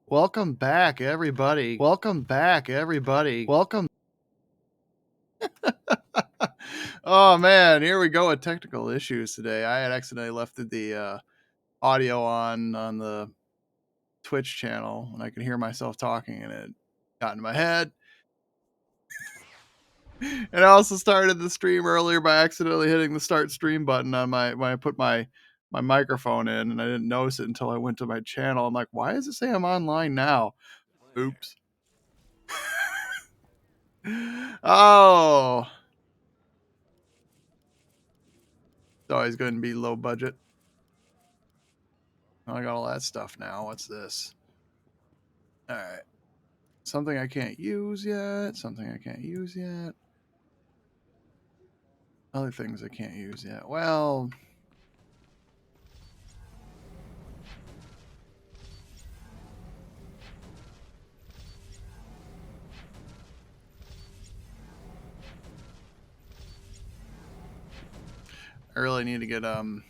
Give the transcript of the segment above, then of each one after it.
Welcome back, everybody. Welcome back, everybody. Welcome. Oh, man. Here we go with technical issues today. I had accidentally left the audio on the Twitch channel, and I could hear myself talking, and it got into my head. And I also started the stream earlier by accidentally hitting the start stream button on when I put my microphone in, and I didn't notice it until I went to my channel. I'm like, why does it say I'm online now? Oops. Oh. It's always going to be low budget. I got all that stuff now. What's this? All right. Something I can't use yet. Something I can't use yet. Other things I can't use yet. Well, I really need to get the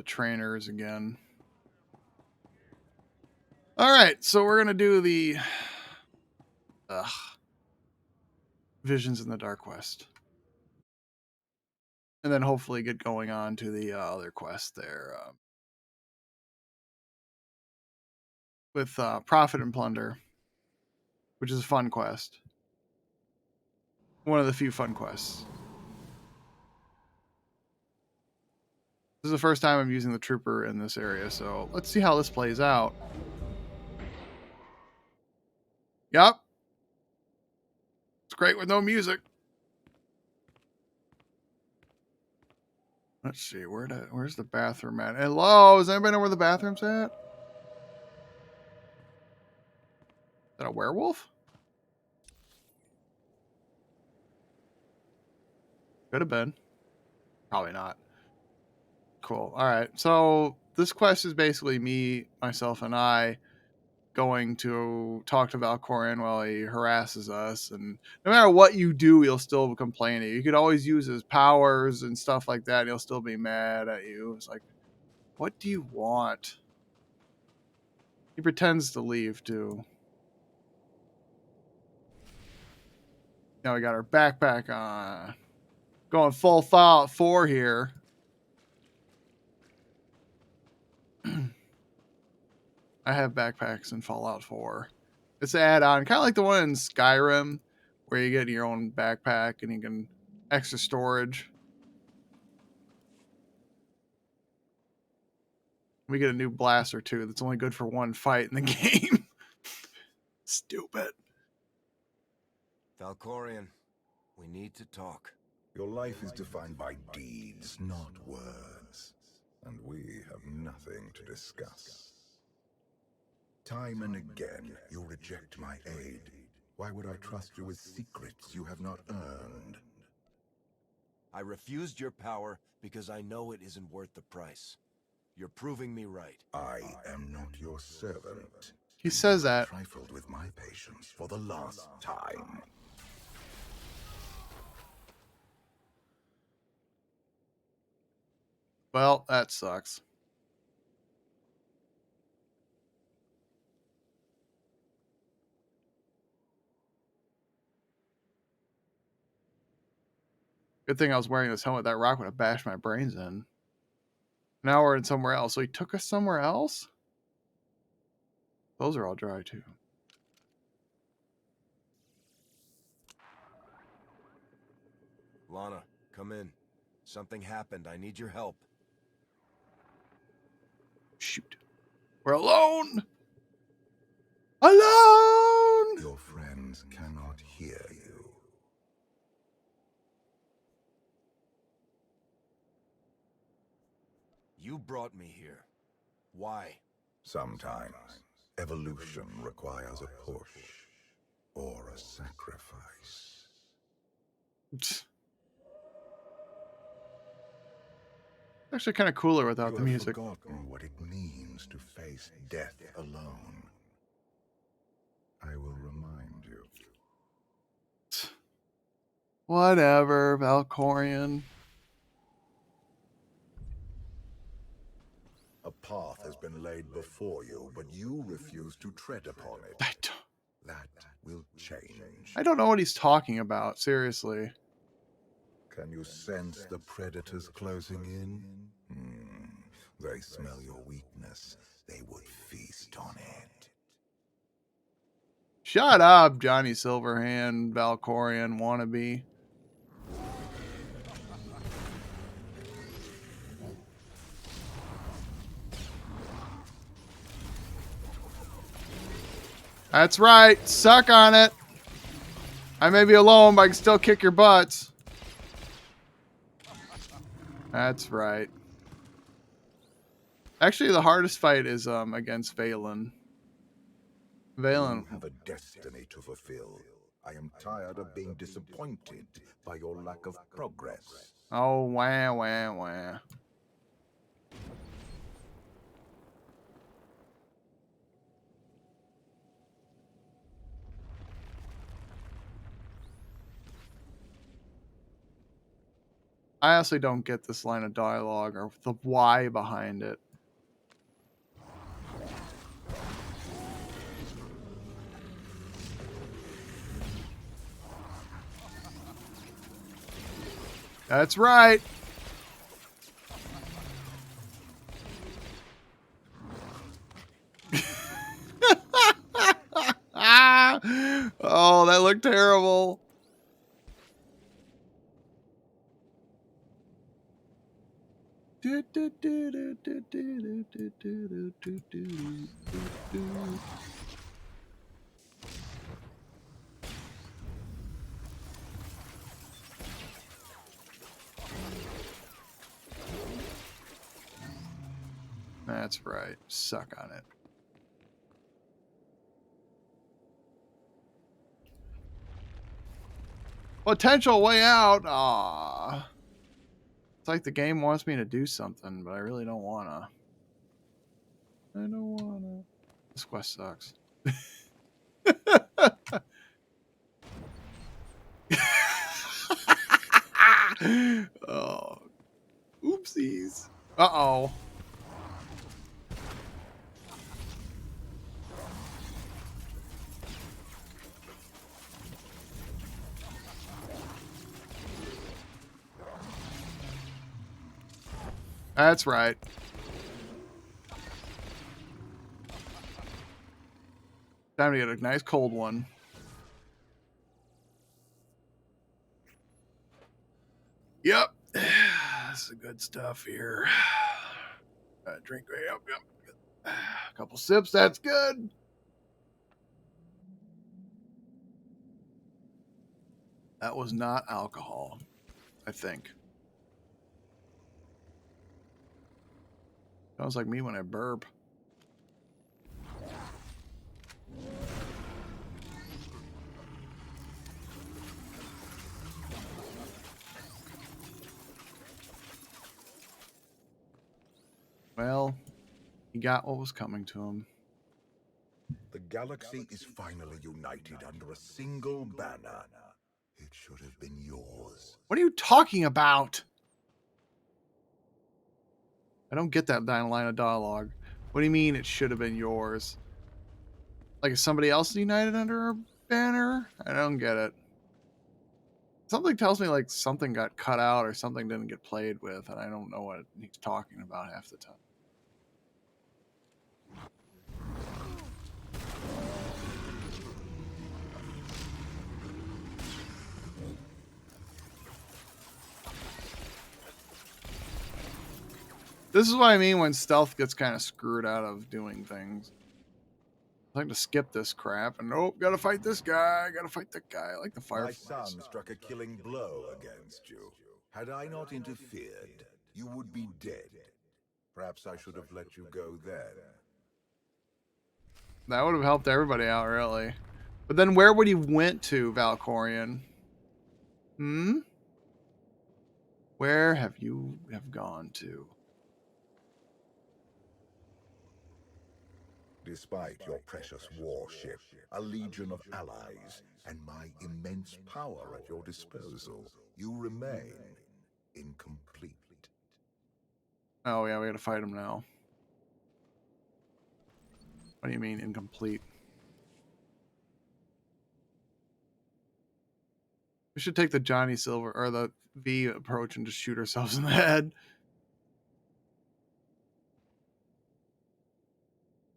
trainers again. All right, so we're gonna do the Visions in the Dark West, and then hopefully get going on to the other quest there with Profit and Plunder, which is a fun quest. One of the few fun quests. This is the first time I'm using the trooper in this area, so let's see how this plays out. Yep. It's great with no music. Let's see, where's the bathroom at? Hello, does anybody know where the bathroom's at? Is that a werewolf? Could have been. Probably not. Cool. All right. So this quest is basically me, myself, and I going to talk to Valkorion while he harasses us. And no matter what you do, he'll still complain at you. You could always use his powers and stuff like that. And he'll still be mad at you. It's like, what do you want? He pretends to leave too. Now we got our backpack on. Going full Fallout 4 here. I have backpacks in Fallout 4. It's an add-on, kind of like the one in Skyrim, where you get your own backpack and you can extra storage. We get a new blaster too. That's only good for one fight in the game. Stupid. Valkorion, we need to talk. Your life is defined by deeds, not words. And we have nothing to discuss. Time and again, you reject my aid. Why would I trust you with secrets you have not earned? I refused your power because I know it isn't worth the price. You're proving me right. I am not your servant. He says that. Trifled with my patience for the last time. Well, that sucks. Good thing I was wearing this helmet. That rock would have bashed my brains in. Now we're in somewhere else. So he took us somewhere else? Those are all dry too. Lana, come in. Something happened. I need your help. Shoot. We're alone! Alone! Your friends cannot hear you. You brought me here. Why? Sometimes, evolution requires a push. Or a sacrifice. Actually kind of cooler without the You have music. forgotten what it means to face death alone. I will remind you. Whatever, Valkorion. A path has been been laid before you, but you refuse to tread upon it. That will change. I don't know what he's talking about, seriously. Can you sense the predators closing in? They smell your weakness. They would feast on it. Shut up, Johnny Silverhand, Valkorian wannabe. That's right. Suck on it. I may be alone, but I can still kick your butts. That's right. Actually, the hardest fight is against Valen. Valen. You have a destiny to fulfill. I am tired of being disappointed by your lack of progress. Oh, wah, wah, wah. I honestly don't get this line of dialogue or the why behind it. That's right. Oh, that looked terrible. That's right. Suck on it. Potential way out. Ah. It's like the game wants me to do something, but I really don't wanna. I don't wanna. This quest sucks. Oh. Oopsies. Uh-oh. That's right. Time to get a nice cold one. Yep. This is good stuff here. Drink. Yep, yep. A couple sips. That's good. That was not alcohol, I think. Sounds like me when I burp. Well, he got what was coming to him. The galaxy is finally united under a single banner. It should have been yours. What are you talking about? I don't get that line of dialogue. What do you mean it should have been yours? Like is somebody else united under a banner? I don't get it. Something tells me like something got cut out or something didn't get played with, and I don't know what he's talking about half the time. This is what I mean when stealth gets kind of screwed out of doing things. I like to skip this crap and nope, gotta fight this guy, gotta fight that guy. I like the Fireflies. My son struck a killing blow against you. Had I not interfered, you would be dead. Perhaps I should have let you go then. That would have helped everybody out, really. But then where would he went to, Valkorian? Hmm? Where have you gone to? Despite your precious warship, a legion of allies, and my immense power at your disposal, you remain incomplete. Oh yeah, we gotta fight him now. What do you mean incomplete? We should take the Johnny Silver or the V approach and just shoot ourselves in the head.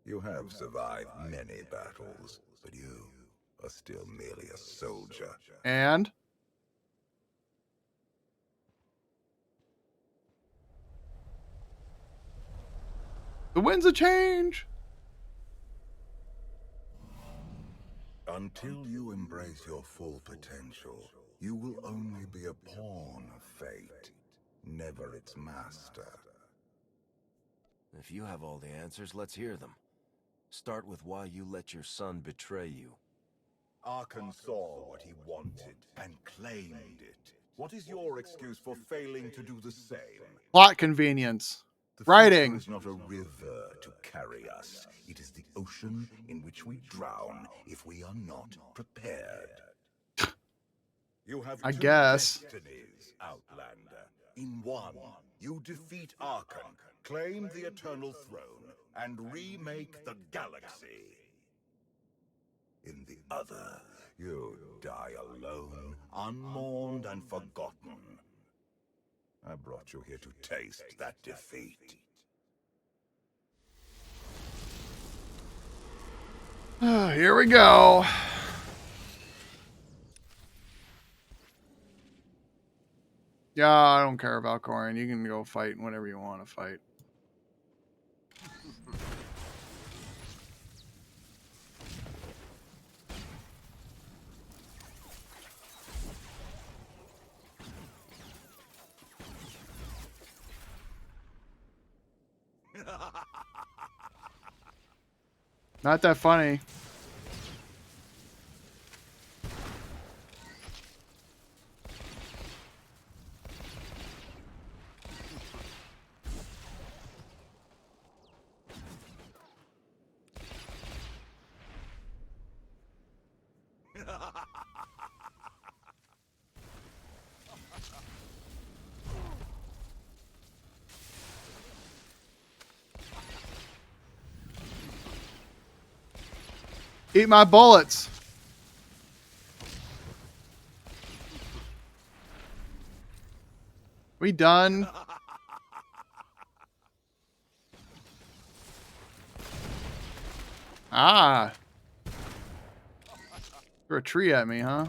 You have survived many battles, but you are still merely a soldier. And the wind's a change. Until you embrace your full potential, you will only be a pawn of fate, never its master. If you have all the answers, let's hear them. Start with why you let your son betray you. Arkan saw what he wanted and claimed it. What is your excuse for failing to do the same? Plot convenience. The Writing. future is not a river to carry us. It is the ocean in which we drown if we are not prepared. You have I two guess. destinies, Outlander. In one, you defeat Arkan, claim the Eternal Throne, and remake the galaxy. In the other, you die alone, unmourned and forgotten. I brought you here to taste that defeat. Here we go. Yeah, I don't care about Corin. You can go fight whenever you want to fight. Not that funny. Eat my bullets. We done? Ah. Threw a tree at me, huh?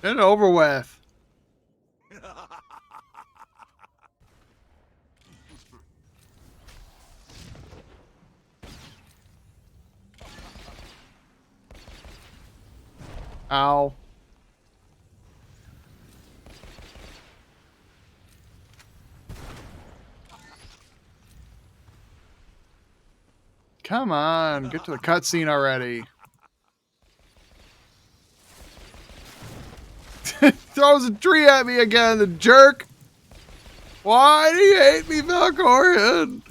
Get it over with. Ow. Come on, get to the cutscene already. Throws a tree at me again, the jerk. Why do you hate me, Valkorian?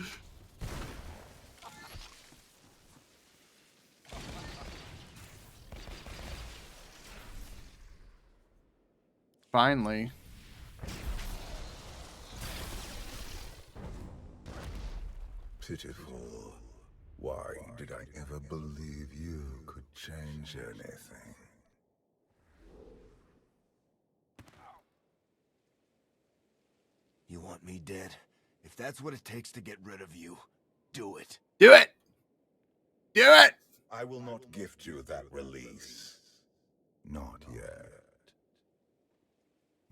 Finally. Pitiful. Why did I ever believe you could change anything? You want me dead? If that's what it takes to get rid of you, do it. Do it! Do it! I will not gift you that release. Not yet.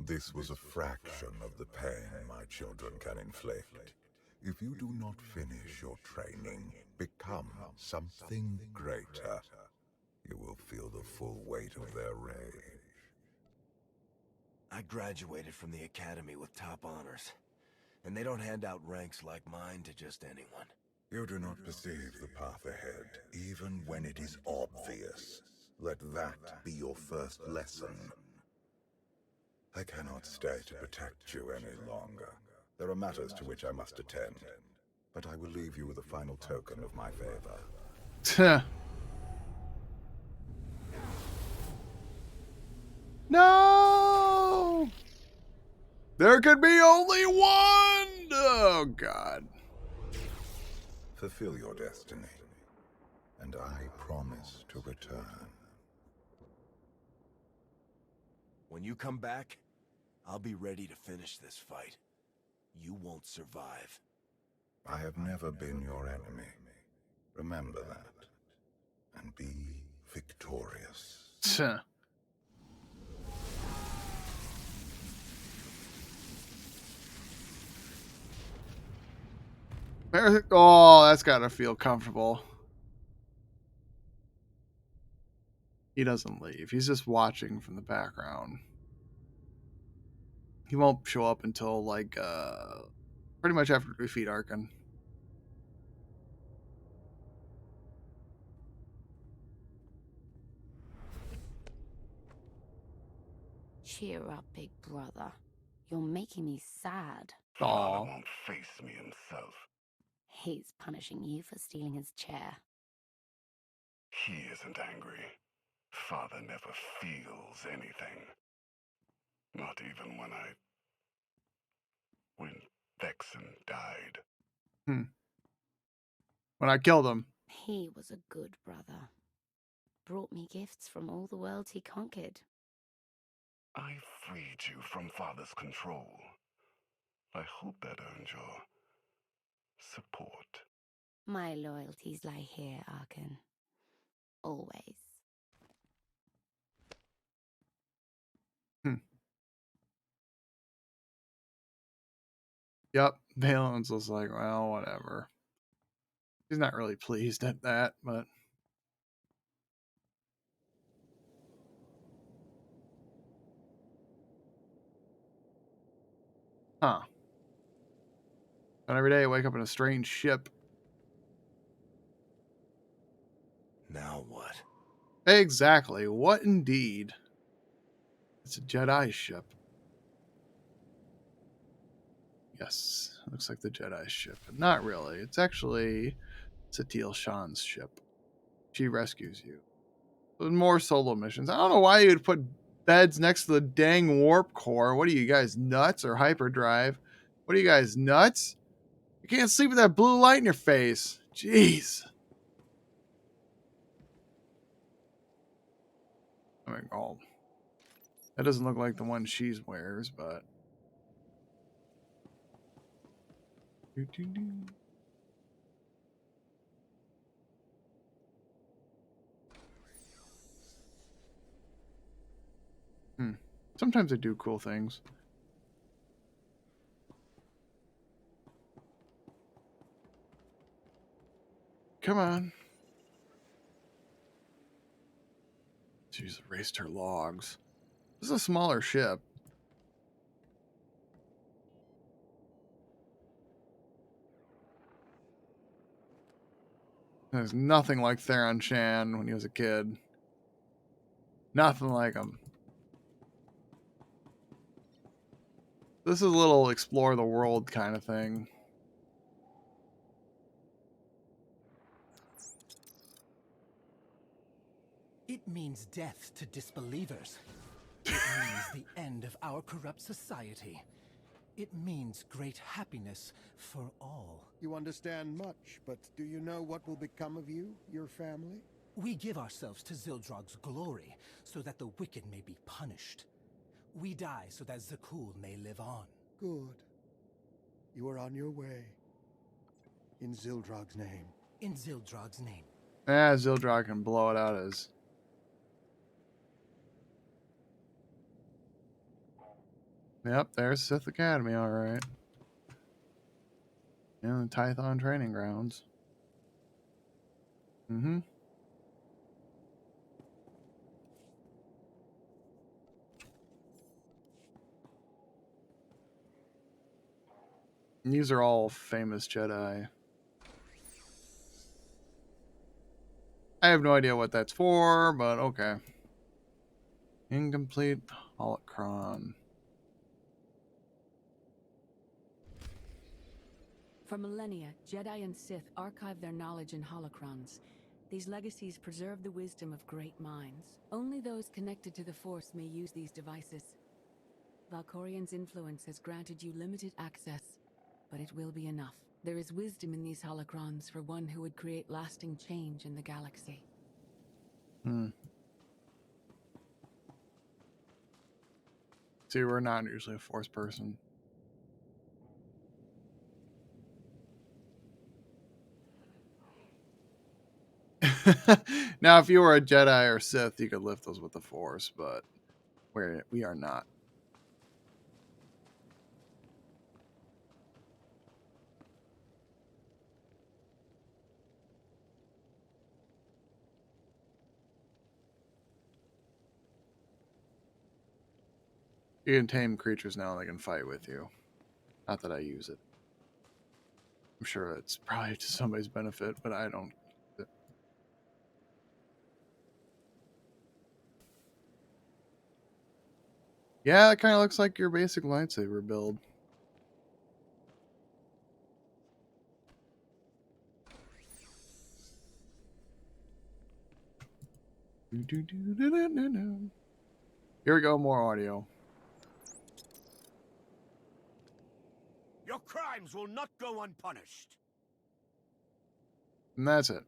This was a fraction of the pain my children can inflict. If you do not finish your training, become something greater, you will feel the full weight of their rage. I graduated from the academy with top honors, and they don't hand out ranks like mine to just anyone. You do not perceive the path ahead, even when it is obvious. Let that be your first lesson. I cannot stay to protect you any longer. There are matters to which I must attend, but I will leave you with a final token of my favor. No! There could be only one! Oh, God. Fulfill your destiny, and I promise to return. When you come back, I'll be ready to finish this fight. You won't survive. I have never been your enemy. Remember that, and be victorious. Tuh. Oh, that's gotta feel comfortable. He doesn't leave. He's just watching from the background. He won't show up until, like, pretty much after we defeat Arkan. Cheer up, big brother. You're making me sad. Aw. Won't face me himself. He's punishing you for stealing his chair. He isn't angry. Father never feels anything. Not even when Vexen died. When I killed him. He was a good brother. Brought me gifts from all the worlds he conquered. I freed you from Father's control. I hope that earned your support. My loyalties lie here, Arkan. Always. Yep. Valen's was like, well, whatever. He's not really pleased at that, but... Huh. And every day I wake up in a strange ship. Now what? Exactly. What indeed? It's a Jedi ship. Yes. Looks like the Jedi ship. But not really. It's actually Satil Shan's ship. She rescues you. There's more solo missions. I don't know why you'd put beds next to the dang warp core. What are you guys, nuts? Or hyperdrive? What are you guys, nuts? You can't sleep with that blue light in your face. Jeez. I mean, oh. That doesn't look like the one she wears, but... Sometimes they do cool things. Come on. She's erased her logs. This is a smaller ship. There's nothing like Theron Shan when he was a kid. Nothing like him. This is a little explore the world kind of thing. It means death to disbelievers. It means the end of our corrupt society. It means great happiness for all. You understand much, but do you know what will become of you, your family? We give ourselves to Zildrog's glory, so that the wicked may be punished. We die so that Zakul may live on. Good. You are on your way. In Zildrog's name. In Zildrog's name. Zildrog can blow it out as... Yep, there's Sith Academy, alright. And the Tython training grounds. These are all famous Jedi. I have no idea what that's for, but okay. Incomplete holocron. For millennia, Jedi and Sith archive their knowledge in holocrons. These legacies preserve the wisdom of great minds. Only those connected to the Force may use these devices. Valkorian's influence has granted you limited access, but it will be enough. There is wisdom in these holocrons for one who would create lasting change in the galaxy. See, we're not usually a Force person. Now, if you were a Jedi or Sith, you could lift those with the Force, but we are not. You can tame creatures now, and they can fight with you. Not that I use it. I'm sure it's probably to somebody's benefit, but I don't. Yeah, it kind of looks like your basic lightsaber build. Here we go, more audio. Your crimes will not go unpunished. And that's it.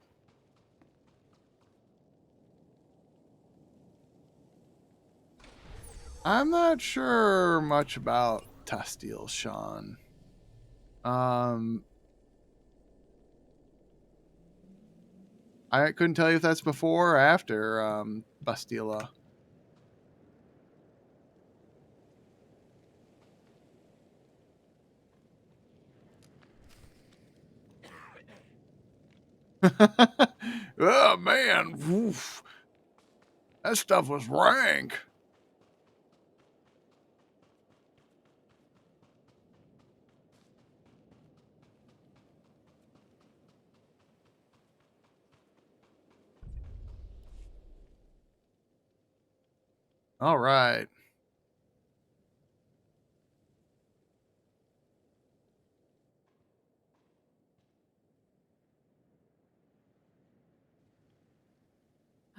I'm not sure much about Tasteel Sean. I couldn't tell you if that's before or after Bastila. Oh man, woof. That stuff was rank. All right.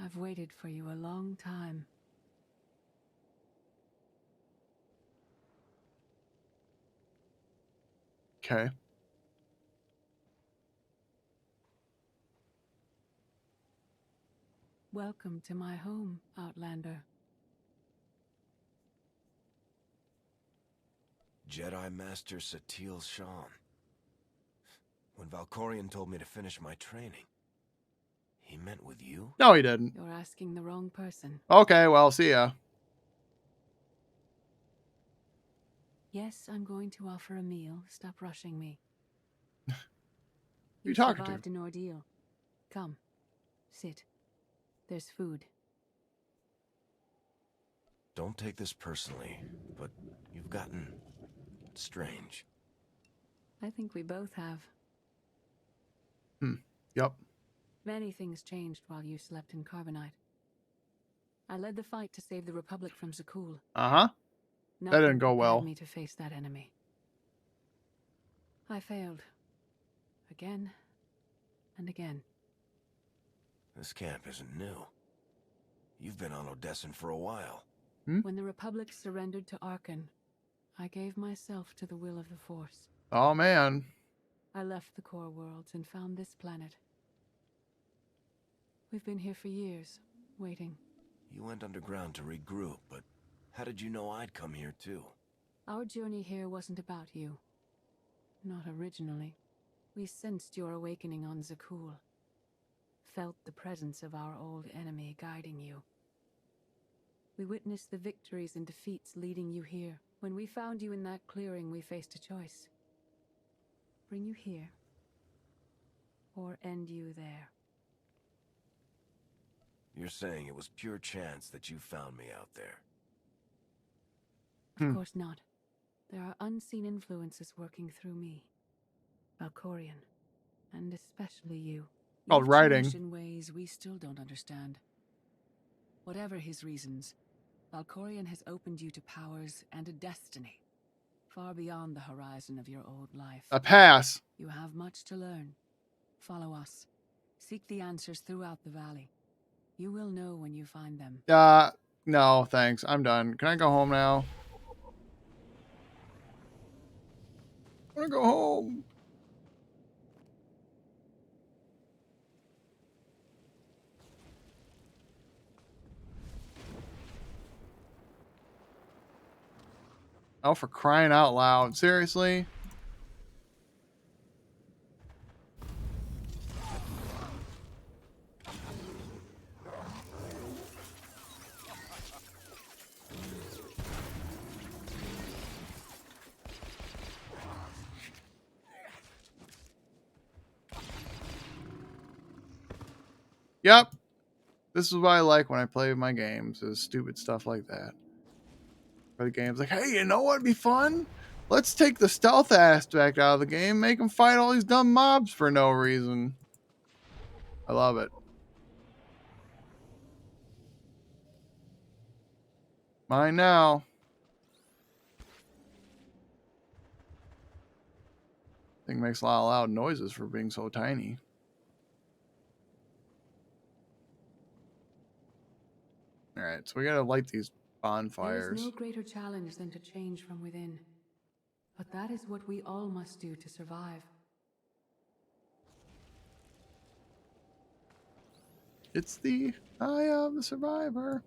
I've waited for you a long time. Okay. Welcome to my home, Outlander. Jedi Master Satiel Shan. When Valkorian told me to finish my training, he meant with you? No, he didn't. You're asking the wrong person. Okay, well, see ya. Yes, I'm going to offer a meal. Stop rushing me. Who you You talking to? survived an ordeal. Come, sit. There's food. Don't take this personally, but you've gotten strange. I think we both have. Yep. Many things changed while you slept in Carbonite. I led the fight to save the Republic from Zakul. Uh-huh. That didn't go well. Me to face that enemy. I failed. Again and again. This camp isn't new. You've been on Odessen for a while. When the Republic surrendered to Arkan, I gave myself to the will of the Force. Oh, man. I left the core worlds and found this planet. We've been here for years, waiting. You went underground to regroup, but how did you know I'd come here too? Our journey here wasn't about you. Not originally. We sensed your awakening on Zakul. Felt the presence of our old enemy guiding you. We witnessed the victories and defeats leading you here. When we found you in that clearing, we faced a choice. Bring you here, or end you there. You're saying it was pure chance that you found me out there. Of course not. There are unseen influences working through me. Valkorian, and especially you. Oh, You've writing. changed in ways we still don't understand. Whatever his reasons, Valkorian has opened you to powers and a destiny far beyond the horizon of your old life. A pass. You have much to learn. Follow us. Seek the answers throughout the valley. You will know when you find them. No, thanks. I'm done. Can I go home now? I want to go home. Oh, for crying out loud. Seriously? Yep. This is what I like when I play my games, is stupid stuff like that. Where the game's like, hey, you know what'd be fun? Let's take the stealth aspect out of the game, make them fight all these dumb mobs for no reason. I love it. Mine now. Thing makes a lot of loud noises for being so tiny. Alright, so we gotta light these bonfires. There is no greater challenge than to change from within. But that is what we all must do to survive. It's the eye of the survivor.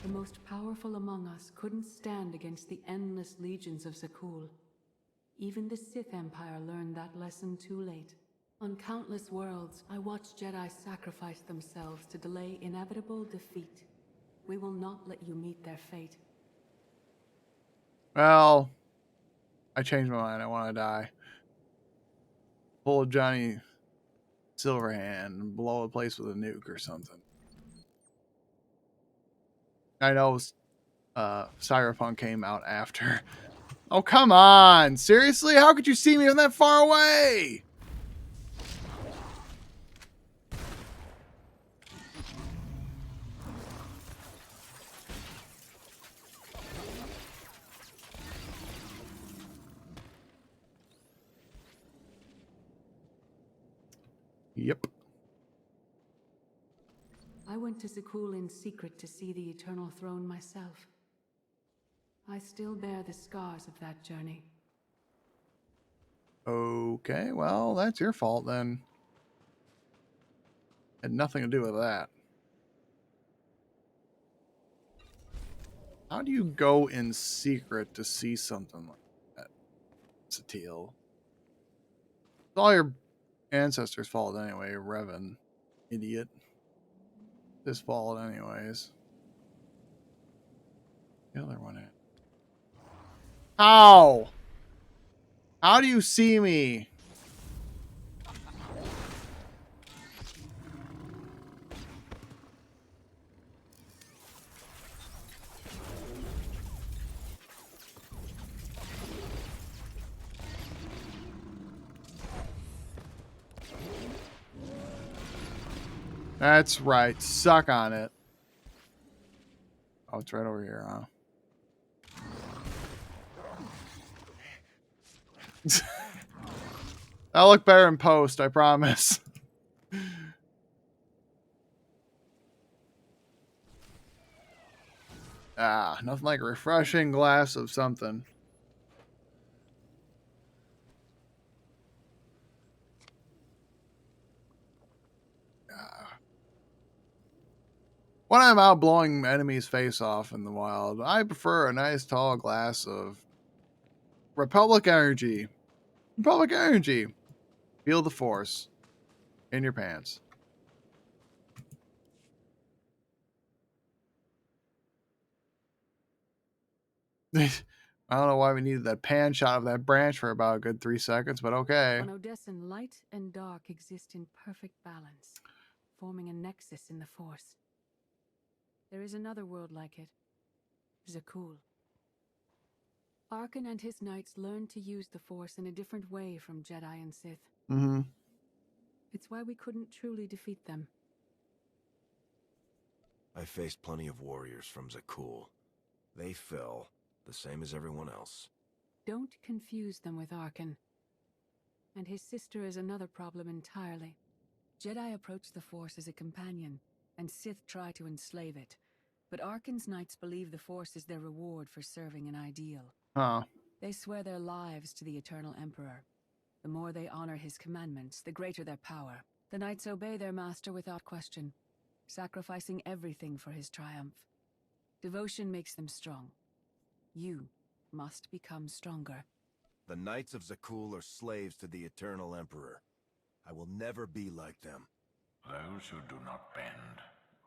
The most powerful among us couldn't stand against the endless legions of Zakul. Even the Sith Empire learned that lesson too late. On countless worlds, I watched Jedi sacrifice themselves to delay inevitable defeat. We will not let you meet their fate. Well, I changed my mind. I want to die. Pull Johnny Silverhand and blow a place with a nuke or something. I know Cyberpunk came out after. Oh, come on. Seriously? How could you see me from that far away? Yep. I went to Zakul in secret to see the Eternal Throne myself. I still bear the scars of that journey. Okay, well, that's your fault then. Had nothing to do with that. How do you go in secret to see something like that, Satil? It's all your ancestors' fault anyway, Revan. Idiot. His fault anyways. The other one in. How? How do you see me? That's right. Suck on it. Oh, it's right over here, huh? That'll look better in post, I promise. Ah, nothing like a refreshing glass of something. When I'm out blowing enemies' face off in the wild, I prefer a nice tall glass of Republic Energy. Republic Energy. Feel the force in your pants. I don't know why we needed that pan shot of that branch for about a good 3 seconds, but okay. On Odessan, light and dark exist in perfect balance, forming a nexus in the Force. There is another world like it, Zakul. Arkan and his knights learned to use the Force in a different way from Jedi and Sith. Mm-hmm. It's why we couldn't truly defeat them. I faced plenty of warriors from Zakul. They fell, the same as everyone else. Don't confuse them with Arkan. And his sister is another problem entirely. Jedi approach the Force as a companion, and Sith try to enslave it. But Arkan's knights believe the Force is their reward for serving an ideal. Huh. They swear their lives to the Eternal Emperor. The more they honor his commandments, the greater their power. The knights obey their master without question, sacrificing everything for his triumph. Devotion makes them strong. You must become stronger. The Knights of Zakul are slaves to the Eternal Emperor. I will never be like them. Those who do not bend,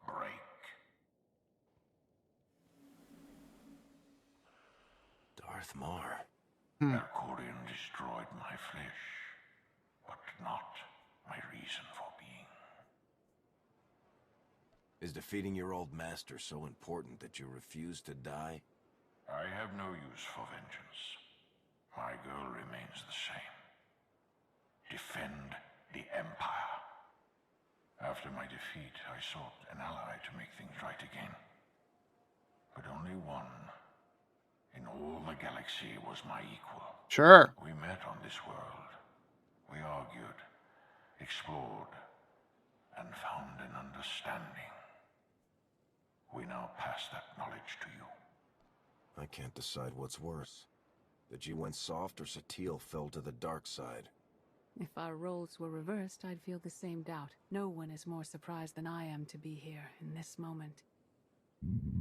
break. Darth Mar. Valkorion destroyed my flesh, but not my reason for being. Is defeating your old master so important that you refuse to die? I have no use for vengeance. My goal remains the same. Defend the Empire. After my defeat, I sought an ally to make things right again. But only one in all the galaxy was my equal. Sure. We met on this world. We argued, explored, and found an understanding. We now pass that knowledge to you. I can't decide what's worse. That you went soft or Satil fell to the dark side. If our roles were reversed, I'd feel the same doubt. No one is more surprised than I am to be here in this moment.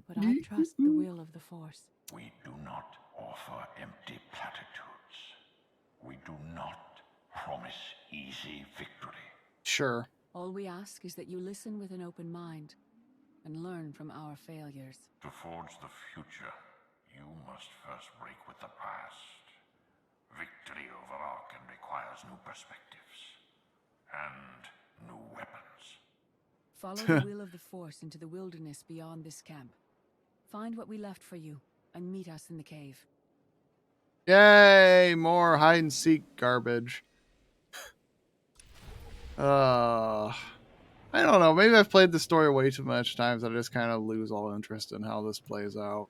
But I trust the will of the Force. We do not offer empty platitudes. We do not promise easy victory. Sure. All we ask is that you listen with an open mind and learn from our failures. To forge the future, you must first break with the past. Victory over Arkan requires new perspectives and new weapons. Follow the will of the Force into the wilderness beyond this camp. Find what we left for you and meet us in the cave. Yay! More hide and seek garbage. I don't know. Maybe I've played the story way too much times that I just kind of lose all interest in how this plays out.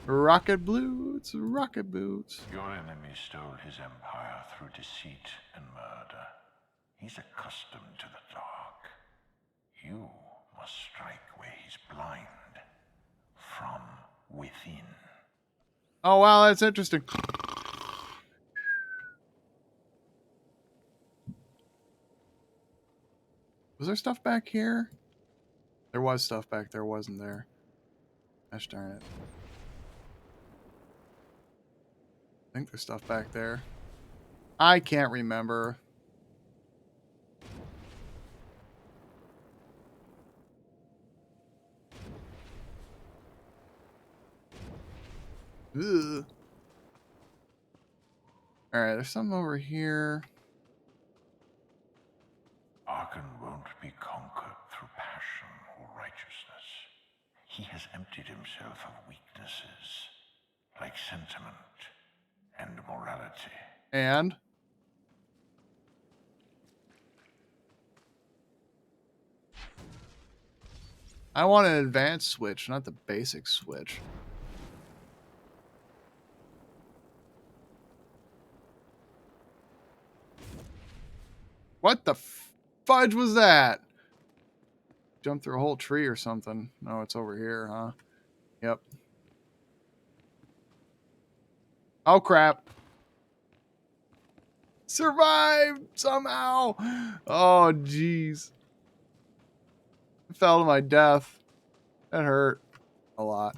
Rocket boots, rocket boots. Your enemy stole his empire through deceit and murder. He's accustomed to the dark. You must strike where he's blind. From within. Oh, wow, that's interesting. Was there stuff back here? There was stuff back there, wasn't there? Gosh darn it. I think there's stuff back there. I can't remember. Ugh. Alright, there's something over here. Arkan won't be conquered through passion or righteousness. He has emptied himself of weaknesses, like sentiment and morality. And? I want an advanced switch, not the basic switch. What the fudge was that? Jumped through a whole tree or something. No, it's over here, huh? Yep. Oh, crap. Survived somehow. Oh, jeez. Fell to my death. That hurt a lot.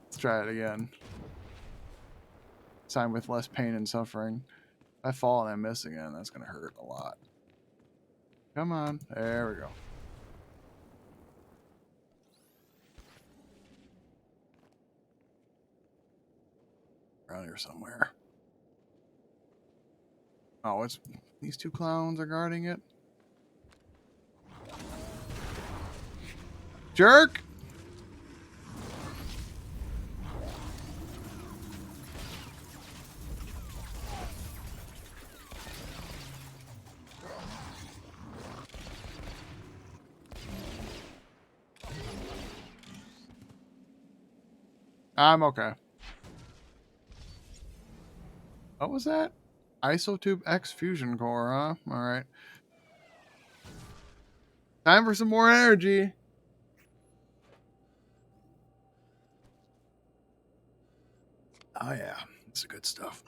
Let's try it again. This time with less pain and suffering. If I fall and I miss again, that's going to hurt a lot. Come on. There we go. Around here somewhere. Oh, it's these two clowns are guarding it. Jerk! I'm okay. What was that? Isotube X fusion core, huh? Alright. Time for some more energy. Oh yeah, it's good stuff.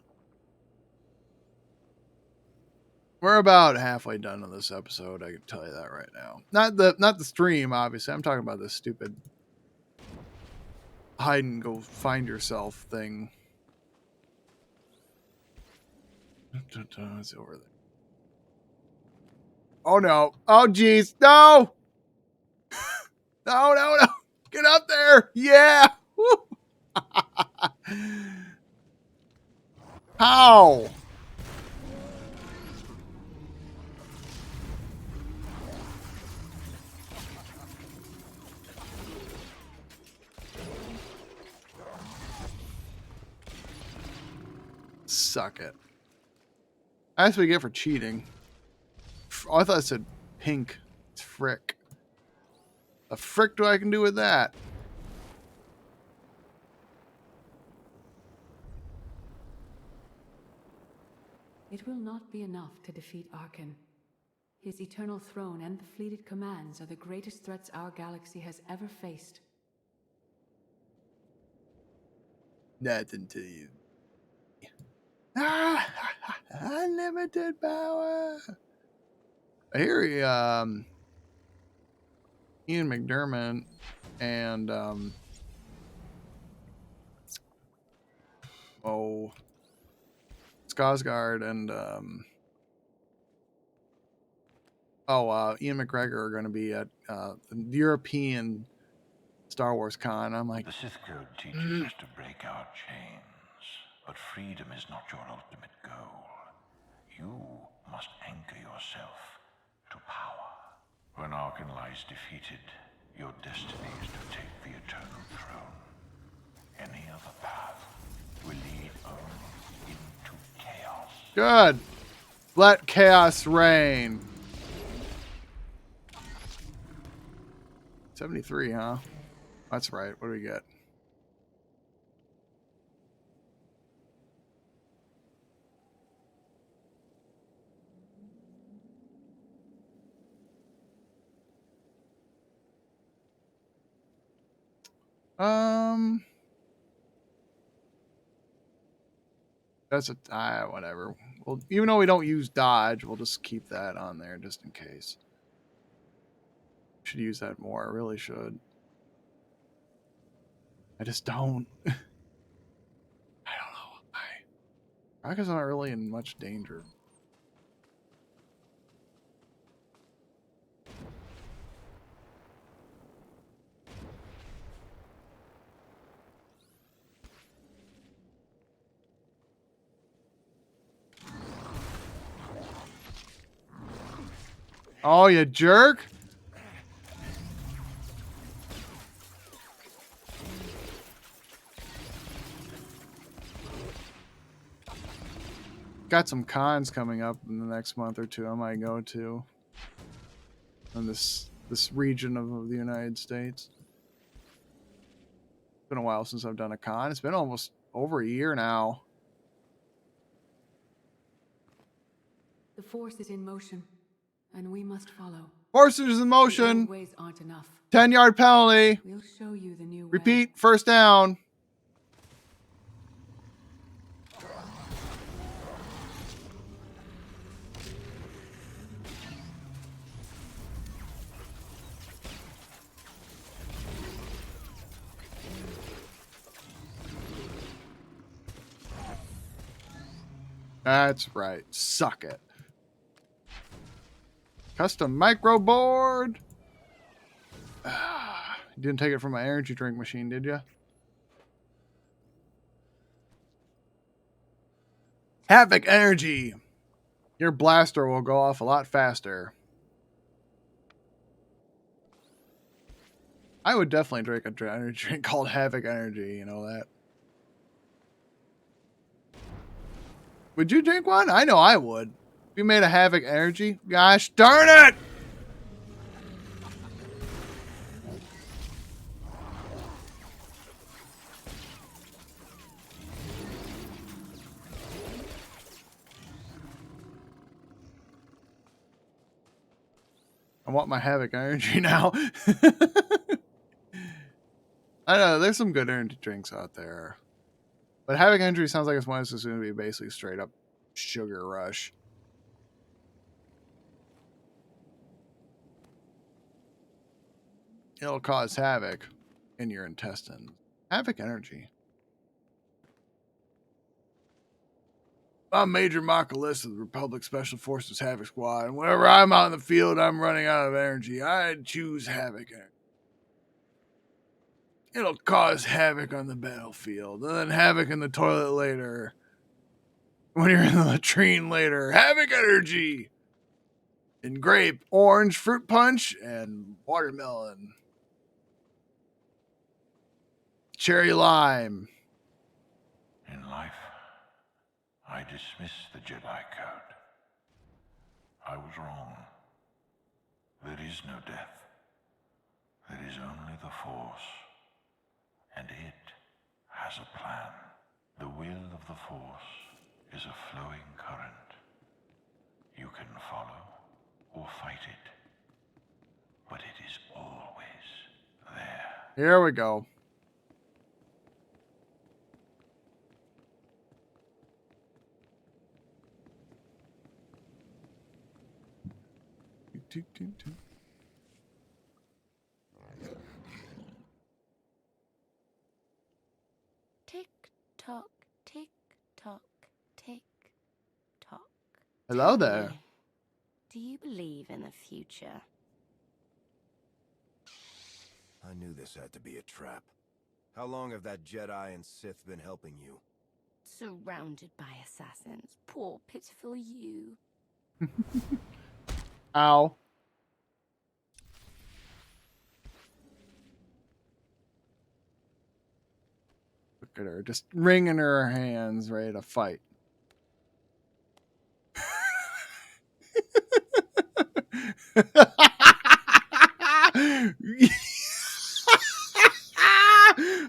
We're about halfway done on this episode, I can tell you that right now. Not the stream, obviously. I'm talking about this stupid hide and go find yourself thing. It's over there. Oh no. Oh jeez. No! No. Get up there. Yeah. How? Suck it. That's what we get for cheating. Oh, I thought it said pink. It's frick. The frick do I can do with that? It will not be enough to defeat Arkan. His eternal throne and the fleeted commands are the greatest threats our galaxy has ever faced. Nothing to you. Unlimited power. I hear Ian McDermott and Skarsgård and Ian McGregor are going to be at the European Star Wars Con. I'm like, The Sith Code teaches us to break our chains, but freedom is not your ultimate goal. You must anchor yourself to power. When Arkan lies defeated, your destiny is to take the eternal throne. Any other path will lead only into chaos. good. Let chaos reign. 73, huh? That's right. What do we get? That's a whatever. Well, even though we don't use dodge, we'll just keep that on there just in case. Should use that more. I really should. I just don't. I don't know why. Raka's not really in much danger. Oh, you jerk! Got some cons coming up in the next month or two I might go to in this region of the United States. It's been a while since I've done a con. It's been almost over a year now. The Force is in motion, and we must follow. Force is in The motion. old ways aren't enough. 10-yard penalty. We'll show you the new way. Repeat. First down. That's right. Suck it. Custom micro board. You didn't take it from my energy drink machine, did you? Havoc energy. Your blaster will go off a lot faster. I would definitely drink an energy drink called Havoc Energy. You know that. Would you drink one? I know I would. If you made a Havoc Energy, gosh darn it! want my Havoc energy now. I know, there's some good energy drinks out there. But Havoc energy sounds like it's one that's just going to be basically straight up sugar rush. It'll cause havoc in your intestines. Havoc energy. I'm Major Makalist of the Republic Special Forces Havoc Squad, and whenever I'm out in the field, I'm running out of energy. I choose Havoc energy. It'll cause havoc on the battlefield, and then havoc in the toilet later. When you're in the latrine later, Havoc energy! In grape, orange, fruit punch, and watermelon. Cherry lime. In life, I dismiss the Jedi Code. I was wrong. There is no death. There is only the Force. And it has a plan. The will of the Force is a flowing current. You can follow or fight it, but it is always there. Here we go. Tick tock, tick tock, tick tock. Hello Tell there. me, do you believe in the future? I knew this had to be a trap. How long have that Jedi and Sith been helping you? Surrounded by assassins. Poor, pitiful you. Ow. Look at her, just wringing her hands, ready to fight.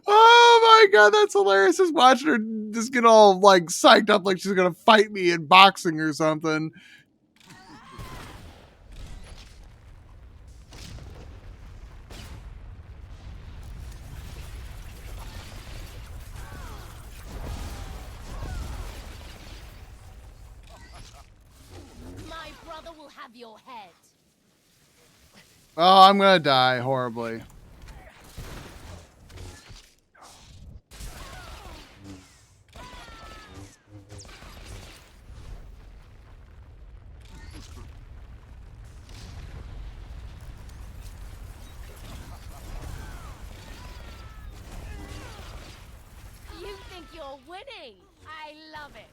Oh my god, that's hilarious. Just watching her just get all like psyched up like she's gonna fight me in boxing or something. My brother will have your head. Oh, I'm gonna die horribly. You think you're winning? I love it.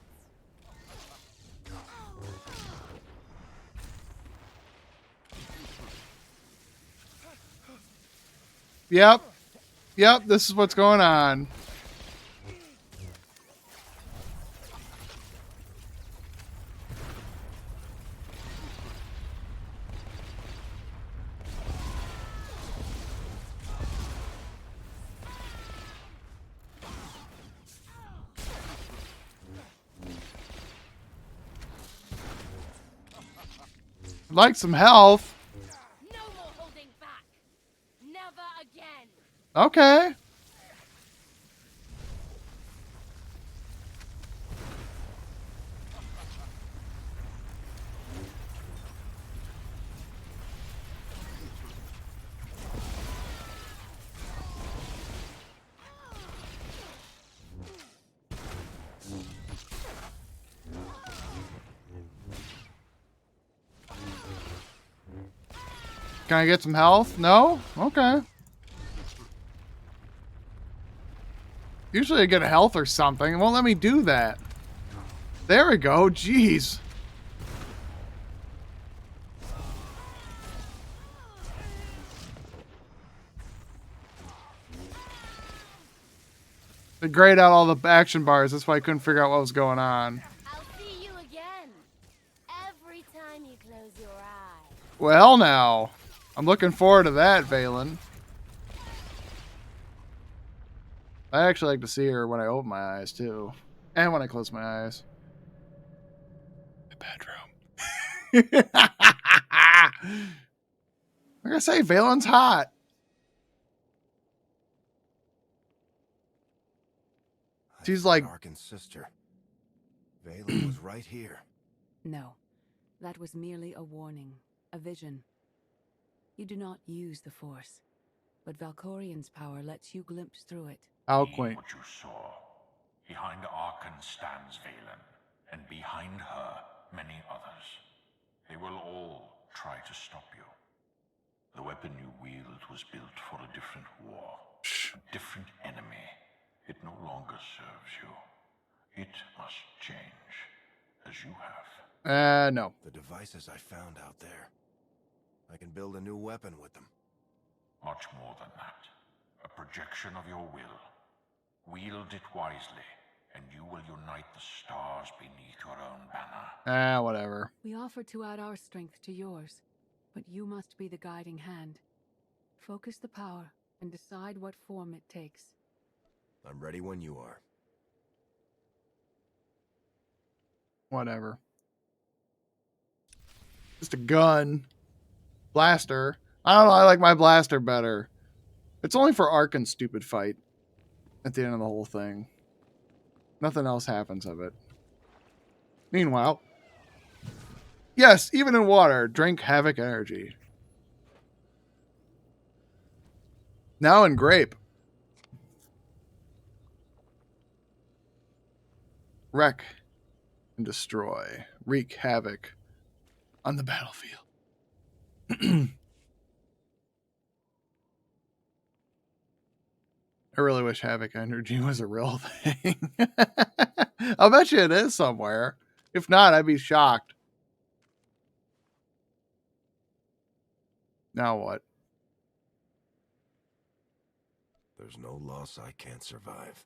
Yep. Yep, this is what's going on. I'd like some health. No more holding back. Never again. Okay. Can I get some health? No? Okay. Usually I get a health or something. It won't let me do that. There we go. Jeez. They grayed out all the action bars. That's why I couldn't figure out what was going on. I'll see you again. Every time you close your eyes. Well, now. I'm looking forward to that, Valen. I actually like to see her when I open my eyes, too. And when I close my eyes. My bedroom. Like I say, Valen's hot. She's like Arkin's sister. Valen was right here. No, that was merely a warning, a vision. You do not use the Force, but Valkorian's power lets you glimpse through it. how Heed quaint. what you saw. Behind Arkan stands Valen, and behind her, many others. They will all try to stop you. The weapon you wield was built for a different war, a different enemy. It no longer serves you. It must change, as you have. No. The devices I found out there. I can build a new weapon with them. Much more than that. A projection of your will. Wield it wisely, and you will unite the stars beneath your own banner. Whatever. We offer to add our strength to yours, but you must be the guiding hand. Focus the power and decide what form it takes. I'm ready when you are. Whatever. Just a gun. Blaster. I don't know, I like my blaster better. It's only for Arkan's stupid fight at the end of the whole thing. Nothing else happens of it. Meanwhile, yes, even in water, drink Havoc Energy. Now in Grape. Wreck and destroy. Wreak havoc on the battlefield. I really wish Havoc Energy was a real thing. I'll bet you it is somewhere. If not, I'd be shocked. Now what? There's no loss I can't survive.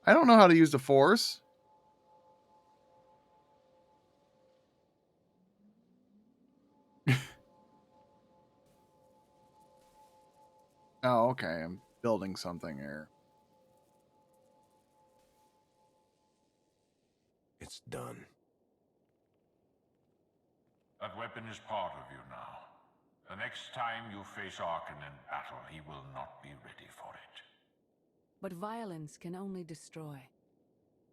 I don't know how to use the Force. Oh, okay. I'm building something here. It's done. That weapon is part of you now. The next time you face Arkan in battle, he will not be ready for it. But violence can only destroy.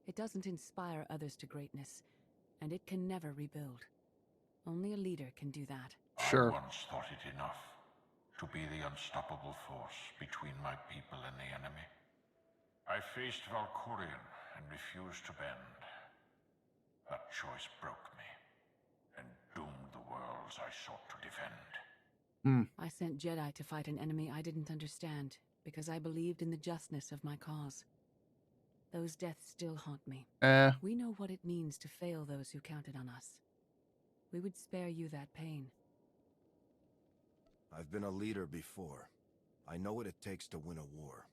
It doesn't inspire others to greatness, and it can never rebuild. Only a leader can do that. Sure. I once thought it enough to be the unstoppable force between my people and the enemy. I faced Valkorion and refused to bend. That choice broke me and doomed the worlds I sought to defend. I sent Jedi to fight an enemy I didn't understand, because I believed in the justness of my cause. Those deaths still haunt me. We know what it means to fail those who counted on us. We would spare you that pain. I've been a leader before. I know what it takes to win a war.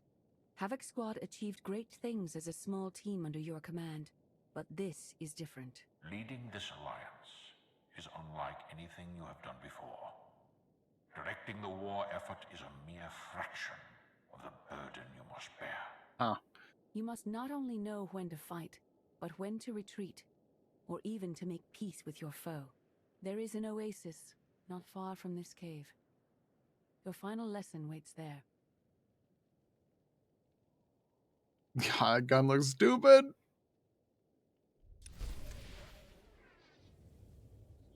Havoc Squad achieved great things as a small team under your command, but this is different. Leading this alliance is unlike anything you have done before. Directing the war effort is a mere fraction of the burden you must bear. You must not only know when to fight, but when to retreat, or even to make peace with your foe. There is an oasis not far from this cave. Your final lesson waits there. God, gun looks stupid.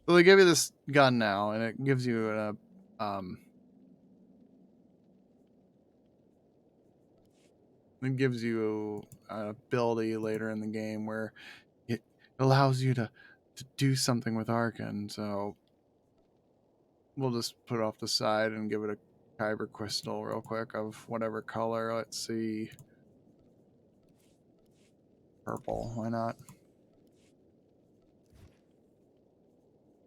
So they give you this gun now, and it gives you a it gives you an ability later in the game where it allows you to do something with Arkan. So we'll just put it off the side and give it a kyber crystal real quick of whatever color. Let's see. Purple. Why not?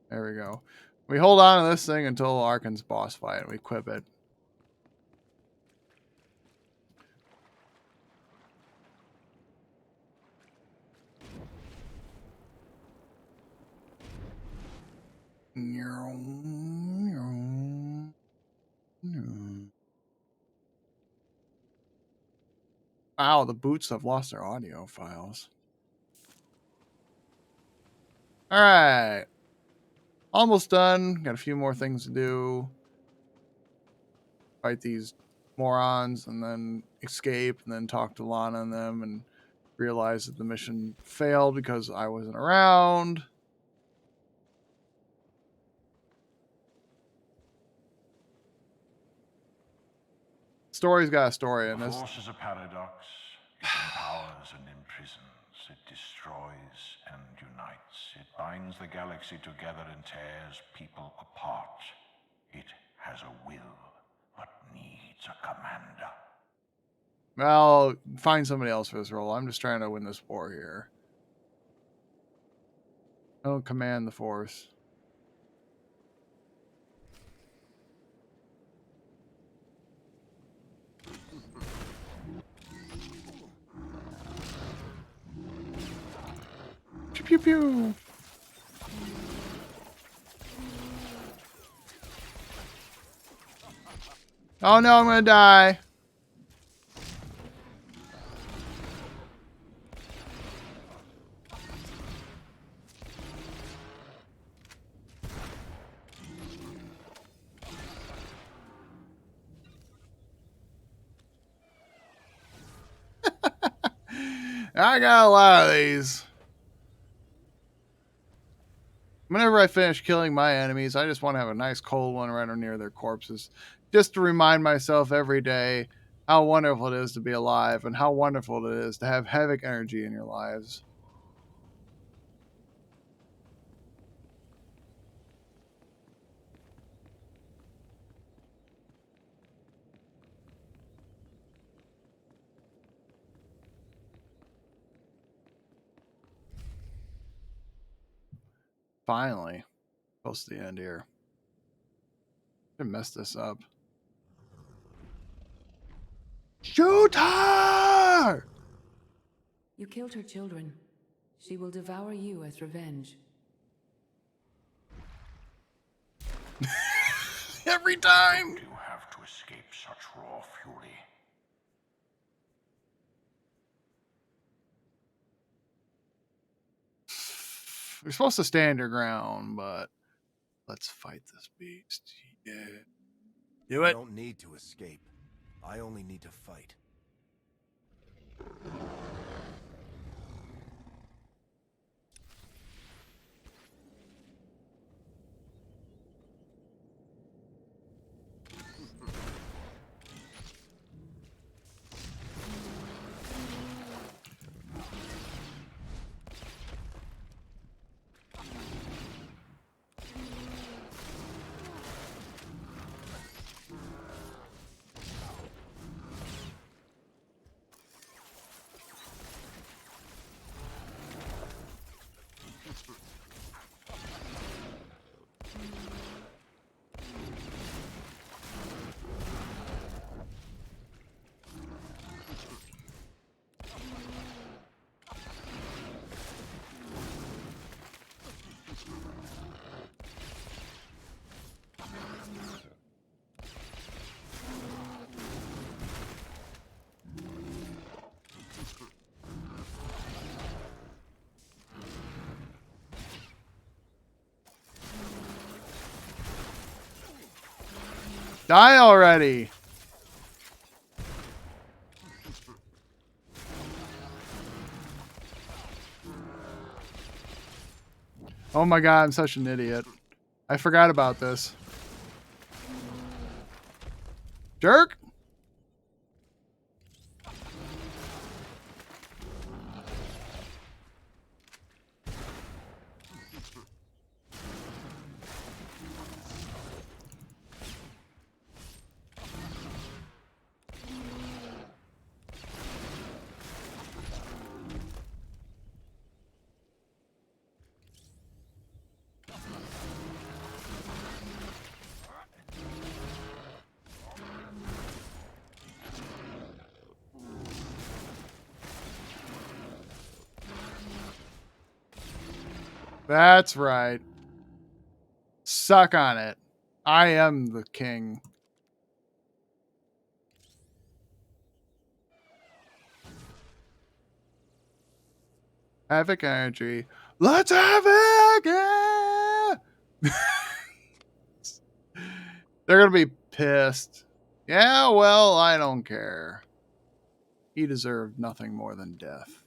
There we go. We hold on to this thing until Arkan's boss fight, and we equip it. Wow, the boots have lost their audio files. All right. almost done. Got a few more things to do. Fight these morons and then escape and then talk to Lana and them and realize that the mission failed because I wasn't around. Story's got a story in The this. Force is a paradox. It empowers and imprisons. It destroys and unites. It binds the galaxy together and tears people apart. It has a will, but needs a commander. Well, find somebody else for this role. I'm just trying to win this war here. I don't command the Force. Pew pew pew. Oh no, I'm gonna die. I got a lot of these. Whenever I finish killing my enemies, I just want to have a nice cold one right near their corpses. Just to remind myself every day how wonderful it is to be alive and how wonderful it is to have havoc energy in your lives. Finally. Close to the end here. I messed this up. Shoot her! You killed her children. She will devour you as revenge. Every time! Do you have to escape such raw fury? We're supposed to stand your ground, but let's fight this beast. Yeah. Do I it. don't need to escape. I only need to fight. Die already! Oh my god, I'm such an idiot. I forgot about this. Jerk! That's right. Suck on it. I am the king. Havoc energy. Let's havoc! Yeah! They're gonna be pissed. Yeah, well, I don't care. He deserved nothing more than death.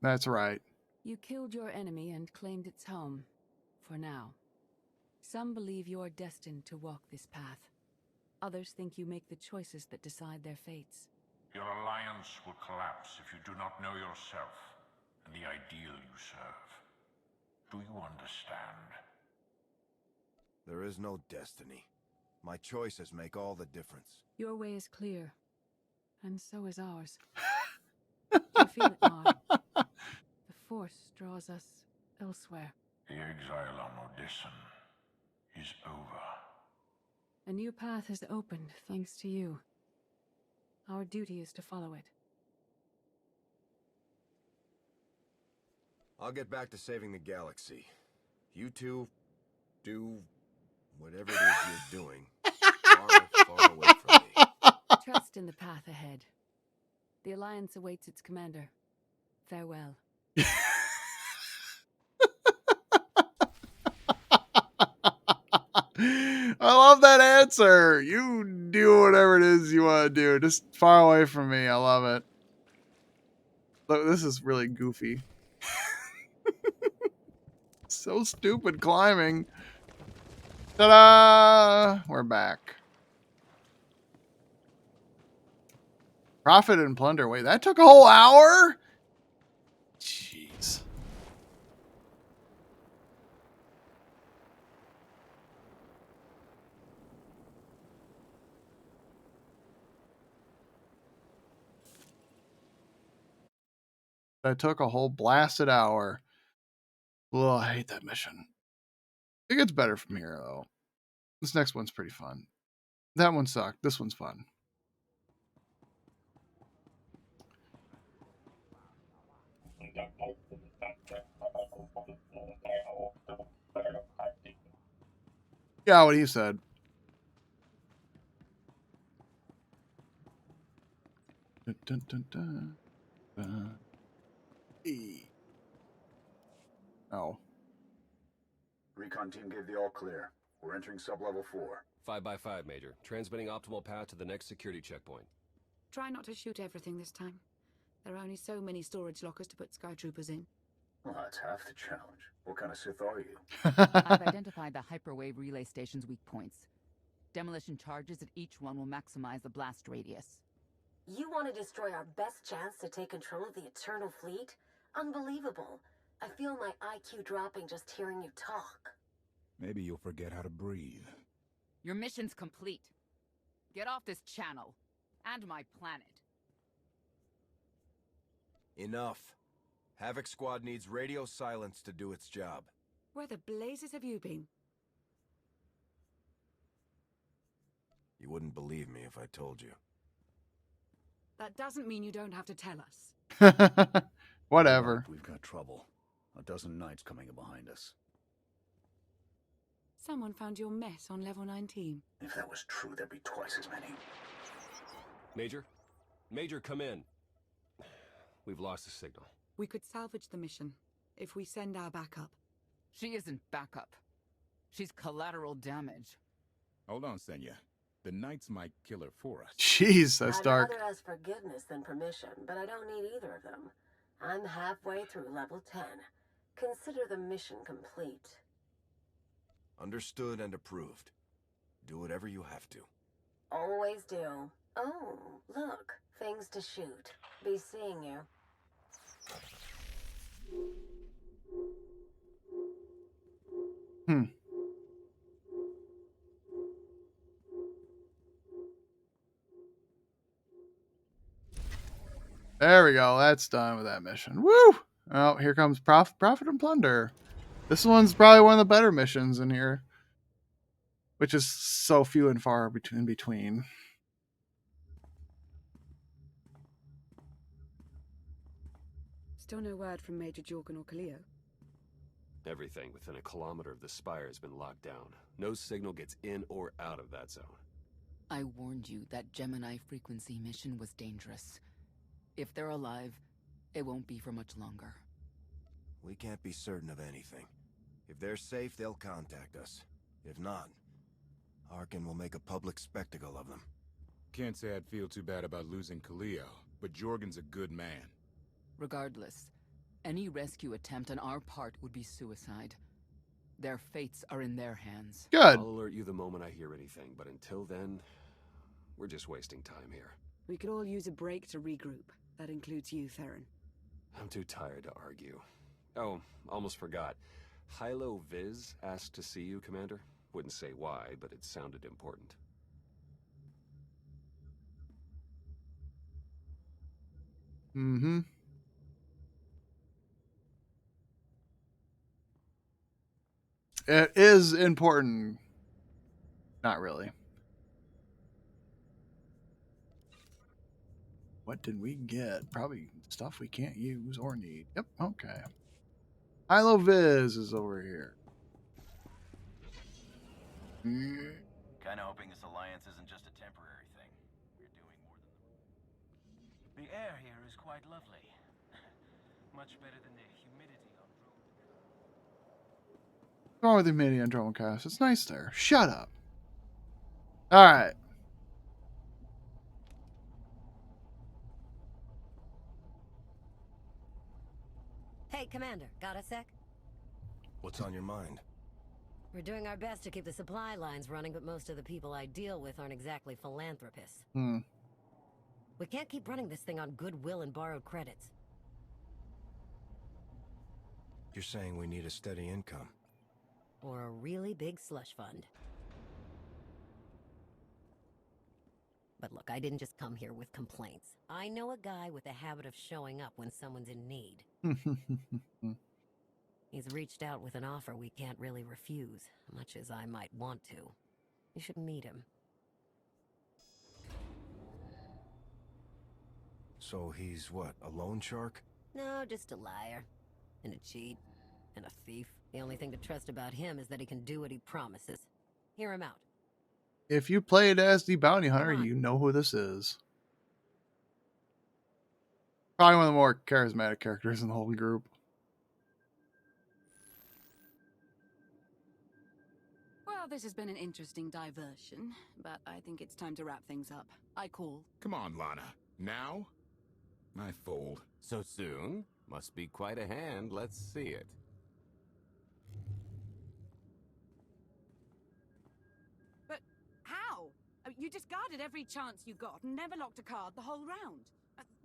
That's right. You killed your enemy and claimed its home. For now. Some believe you're destined to walk this path. Others think you make the choices that decide their fates. Your alliance will collapse if you do not know yourself and the ideal you serve. Do you understand? There is no destiny. My choices make all the difference. Your way is clear. And so is ours. You feel it, Mar. The Force draws us elsewhere. The exile on Odyssin is over. A new path has opened, thanks to you. Our duty is to follow it. I'll get back to saving the galaxy. You two do whatever it is you're doing. Far away from me. Trust in the path ahead. The Alliance awaits its commander. Farewell. I love that answer. You do whatever it is you want to do. Just far away from me. I love it. Look, this is really goofy. So stupid climbing. Ta-da! We're back. Profit and plunder. Wait, that took a whole hour? Jeez. That took a whole blasted hour. Well, I hate that mission. It gets better from here, though. This next one's pretty fun. That one sucked. This one's fun. Yeah, what he said. Dun, dun, dun, dun, dun. Oh. Recon team gave the all clear. We're entering sub-level 4. 5x5, Major. Transmitting optimal path to the next security checkpoint. Try not to shoot everything this time. There are only so many storage lockers to put Skytroopers in. Well, that's half the challenge. What kind of Sith are you? I've identified the hyperwave relay station's weak points. Demolition charges at each one will maximize the blast radius. You want to destroy our best chance to take control of the Eternal Fleet? Unbelievable. I feel my IQ dropping just hearing you talk. Maybe you'll forget how to breathe. Your mission's complete. Get off this channel. And my planet. Enough. Havoc Squad needs radio silence to do its job. Where the blazes have you been? You wouldn't believe me if I told you. That doesn't mean you don't have to tell us. Whatever. We've got trouble. A dozen knights coming in behind us. Someone found your mess on level 19. If that was true, there'd be twice as many. Major? Major, come in. We've lost the signal. We could salvage the mission if we send our backup. She isn't backup. She's collateral damage. Hold on, Senya. The knights might kill her for us. Jeez, that's dark. I'd rather ask forgiveness than permission, but I don't need either of them. I'm halfway through level 10. Consider the mission complete. Understood and approved. Do whatever you have to. Always do. Oh, look. Things to shoot. Be seeing you. There we go. That's done with that mission. Woo! Oh, here comes Profit and Plunder. This one's probably one of the better missions in here. Which is so few and far between. Still no word from Major Jorgen or Kaleo. Everything within a kilometer of the spire has been locked down. No signal gets in or out of that zone. I warned you that Gemini frequency mission was dangerous. If they're alive, It won't be for much longer. We can't be certain of anything. If they're safe, they'll contact us. If not, Harkin will make a public spectacle of them. Can't say I'd feel too bad about losing Khalil, but Jorgen's a good man. Regardless, any rescue attempt on our part would be suicide. Their fates are in their hands. Good. I'll alert you the moment I hear anything, but until then, we're just wasting time here. We could all use a break to regroup. That includes you, Theron. I'm too tired to argue. Oh, almost forgot. Hilo Viz asked to see you, Commander. Wouldn't say why, but it sounded important. Mm-hmm. It is important. Not really. What did we get? Probably stuff we can't use or need. Yep, okay. Hilo Viz is over here. Kinda hoping this alliance isn't just a temporary thing. We're doing more than the air here is quite lovely. Much better than the humidity on What's wrong with the humidity on Dromocast? It's nice there. Shut up. Alright. Hey, Commander, got a sec? What's on your mind? We're doing our best to keep the supply lines running, but most of the people I deal with aren't exactly philanthropists. We can't keep running this thing on goodwill and borrowed credits. You're saying we need a steady income? Or a really big slush fund. But look, I didn't just come here with complaints. I know a guy with a habit of showing up when someone's in need. He's reached out with an offer we can't really refuse, much as I might want to. You should meet him. So he's what, a loan shark? No, just a liar. And a cheat. And a thief. The only thing to trust about him is that he can do what he promises. Hear him out. If you played as the bounty hunter, you know who this is. Probably one of the more charismatic characters in the whole group. Well, this has been an interesting diversion, but I think it's time to wrap things up. I call. Come on, Lana. Now? I fold. So soon? Must be quite a hand. Let's see it. But how? You discarded every chance you got and never locked a card the whole round.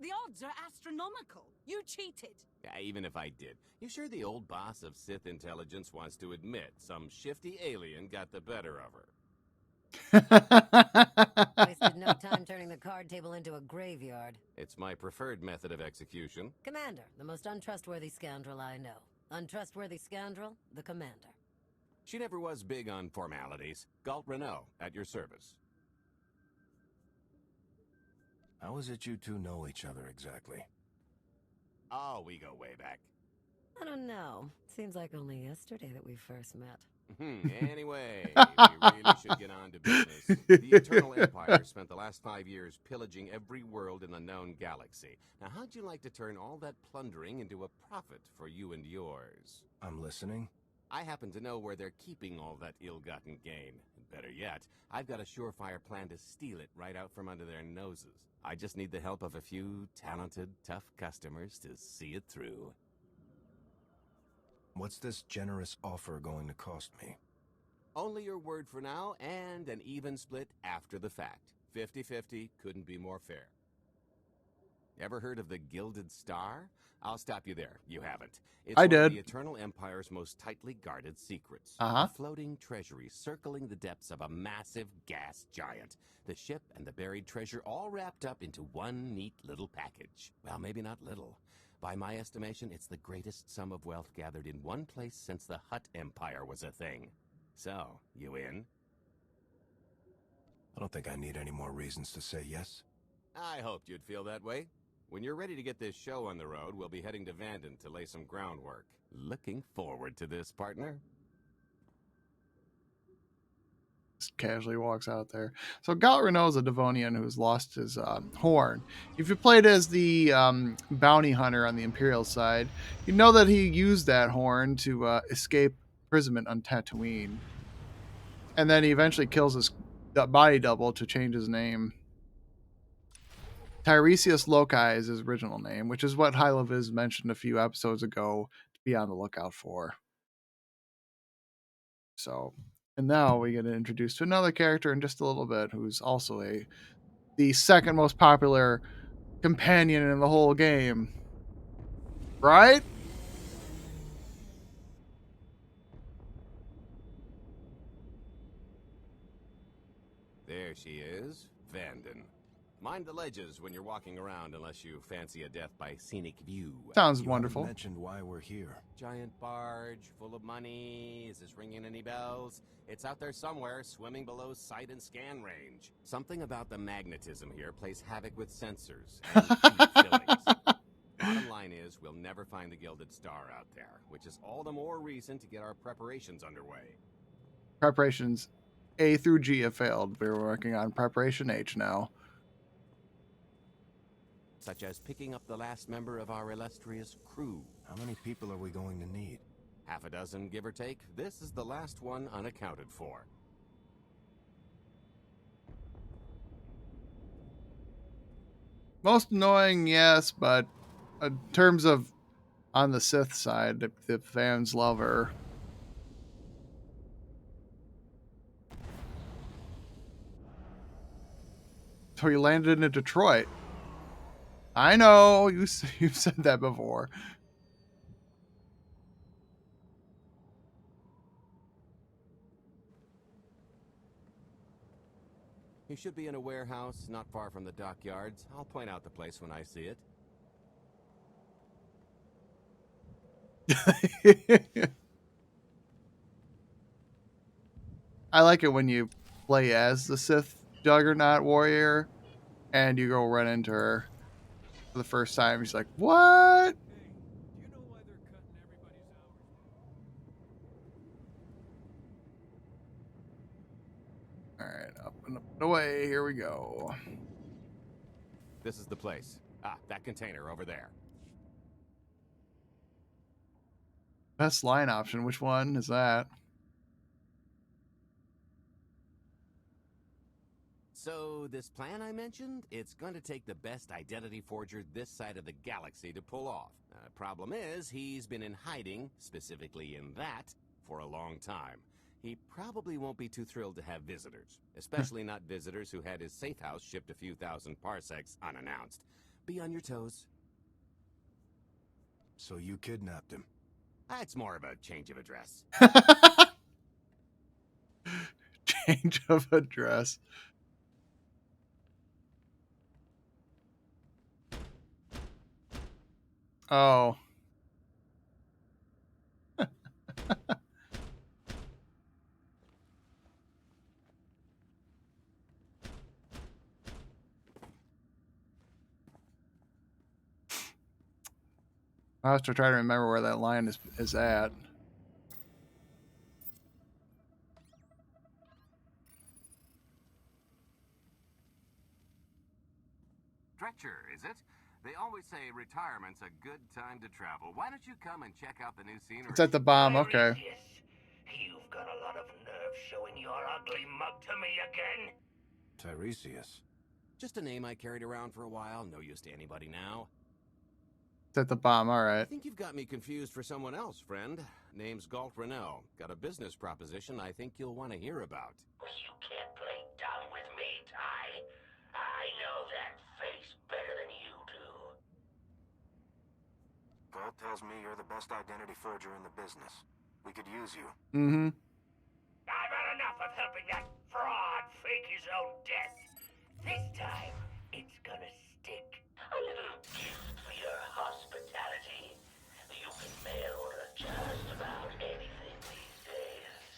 The odds are astronomical. You cheated. Yeah, even if I did. You sure the old boss of Sith intelligence wants to admit some shifty alien got the better of her? Wasted no time turning the card table into a graveyard. It's my preferred method of execution. Commander, the most untrustworthy scoundrel I know. Untrustworthy scoundrel, the Commander. She never was big on formalities. Galt Renault, at your service. How is it you two know each other exactly? Oh, we go way back. I don't know. Seems like only yesterday that we first met. Anyway, we really should get on to business. The Eternal Empire spent the last 5 years pillaging every world in the known galaxy. Now, how'd you like to turn all that plundering into a profit for you and yours? I'm listening. I happen to know where they're keeping all that ill-gotten gain. Better yet, I've got a surefire plan to steal it right out from under their noses. I just need the help of a few talented, tough customers to see it through. What's this generous offer going to cost me? Only your word for now, and an even split after the fact. 50-50 couldn't be more fair. Ever heard of the Gilded Star? I'll stop you there. You haven't. It's I one of did. the Eternal Empire's most tightly guarded secrets. Uh-huh. A floating treasury circling the depths of a massive gas giant. The ship and the buried treasure all wrapped up into one neat little package. Well, maybe not little. By my estimation, it's the greatest sum of wealth gathered in one place since the Hutt Empire was a thing. So, you in? I don't think I need any more reasons to say yes. I hoped you'd feel that way. When you're ready to get this show on the road, we'll be heading to Vanden to lay some groundwork. Looking forward to this, partner. Just casually walks out there. So Gal Renault is a Devonian who's lost his horn. If you played as the bounty hunter on the Imperial side, you know that he used that horn to escape imprisonment on Tatooine. And then he eventually kills his body double to change his name. Tiresias Loci is his original name, which is what Hyla Viz mentioned a few episodes ago to be on the lookout for. So, and now we get introduced to another character in just a little bit, who's also the second most popular companion in the whole game. Right? There she is, Vanden. Mind the ledges when you're walking around, unless you fancy a death by scenic view. Sounds You wonderful. haven't mentioned why we're here. Giant barge, full of money. Is this ringing any bells? It's out there somewhere, swimming below sight and scan range. Something about the magnetism here plays havoc with sensors and feelings. Bottom line is, we'll never find the Gilded Star out there, which is all the more reason to get our preparations underway. Preparations A through G have failed. We're working on preparation H now. Such as picking up the last member of our illustrious crew. How many people are we going to need? Half a dozen, give or take. This is the last one unaccounted for. Most annoying, yes, but in terms of on the Sith side, the fans love her. So you landed in Detroit. I know, you've said that before. He should be in a warehouse not far from the dockyards. I'll point out the place when I see it. I like it when you play as the Sith Juggernaut warrior and you go run into her for the first time. He's like, what? Alright, up and up and away. Here we go. This is the place. Ah, that container over there. Best line option. Which one is that? So, this plan I mentioned, it's going to take the best identity forger this side of the galaxy to pull off. Problem is, he's been in hiding, specifically in that, for a long time. He probably won't be too thrilled to have visitors, especially not visitors who had his safe house shipped a few thousand parsecs unannounced. Be on your toes. So you kidnapped him? It's more of a change of address. Change of address. Oh. I have to try to remember where that line is at. Dretcher, is it? They always say retirement's a good time to travel. Why don't you come and check out the new scenery? It's at the bomb, okay. You've got a lot of nerve showing your ugly mug to me again. Tiresias. Just a name I carried around for a while. No use to anybody now. It's at the bomb, I alright. think you've got me confused for someone else, friend. Name's Galt Renault. Got a business proposition I think you'll want to hear about. You can't play dumb with me, Ty. I know that face better than you do. Galt tells me you're the best identity forger in the business. We could use you. Mm-hmm. I've had enough of helping that fraud fake his own death. This time, it's gonna stick. A little gift for your hospitality. You can mail order just about anything these days.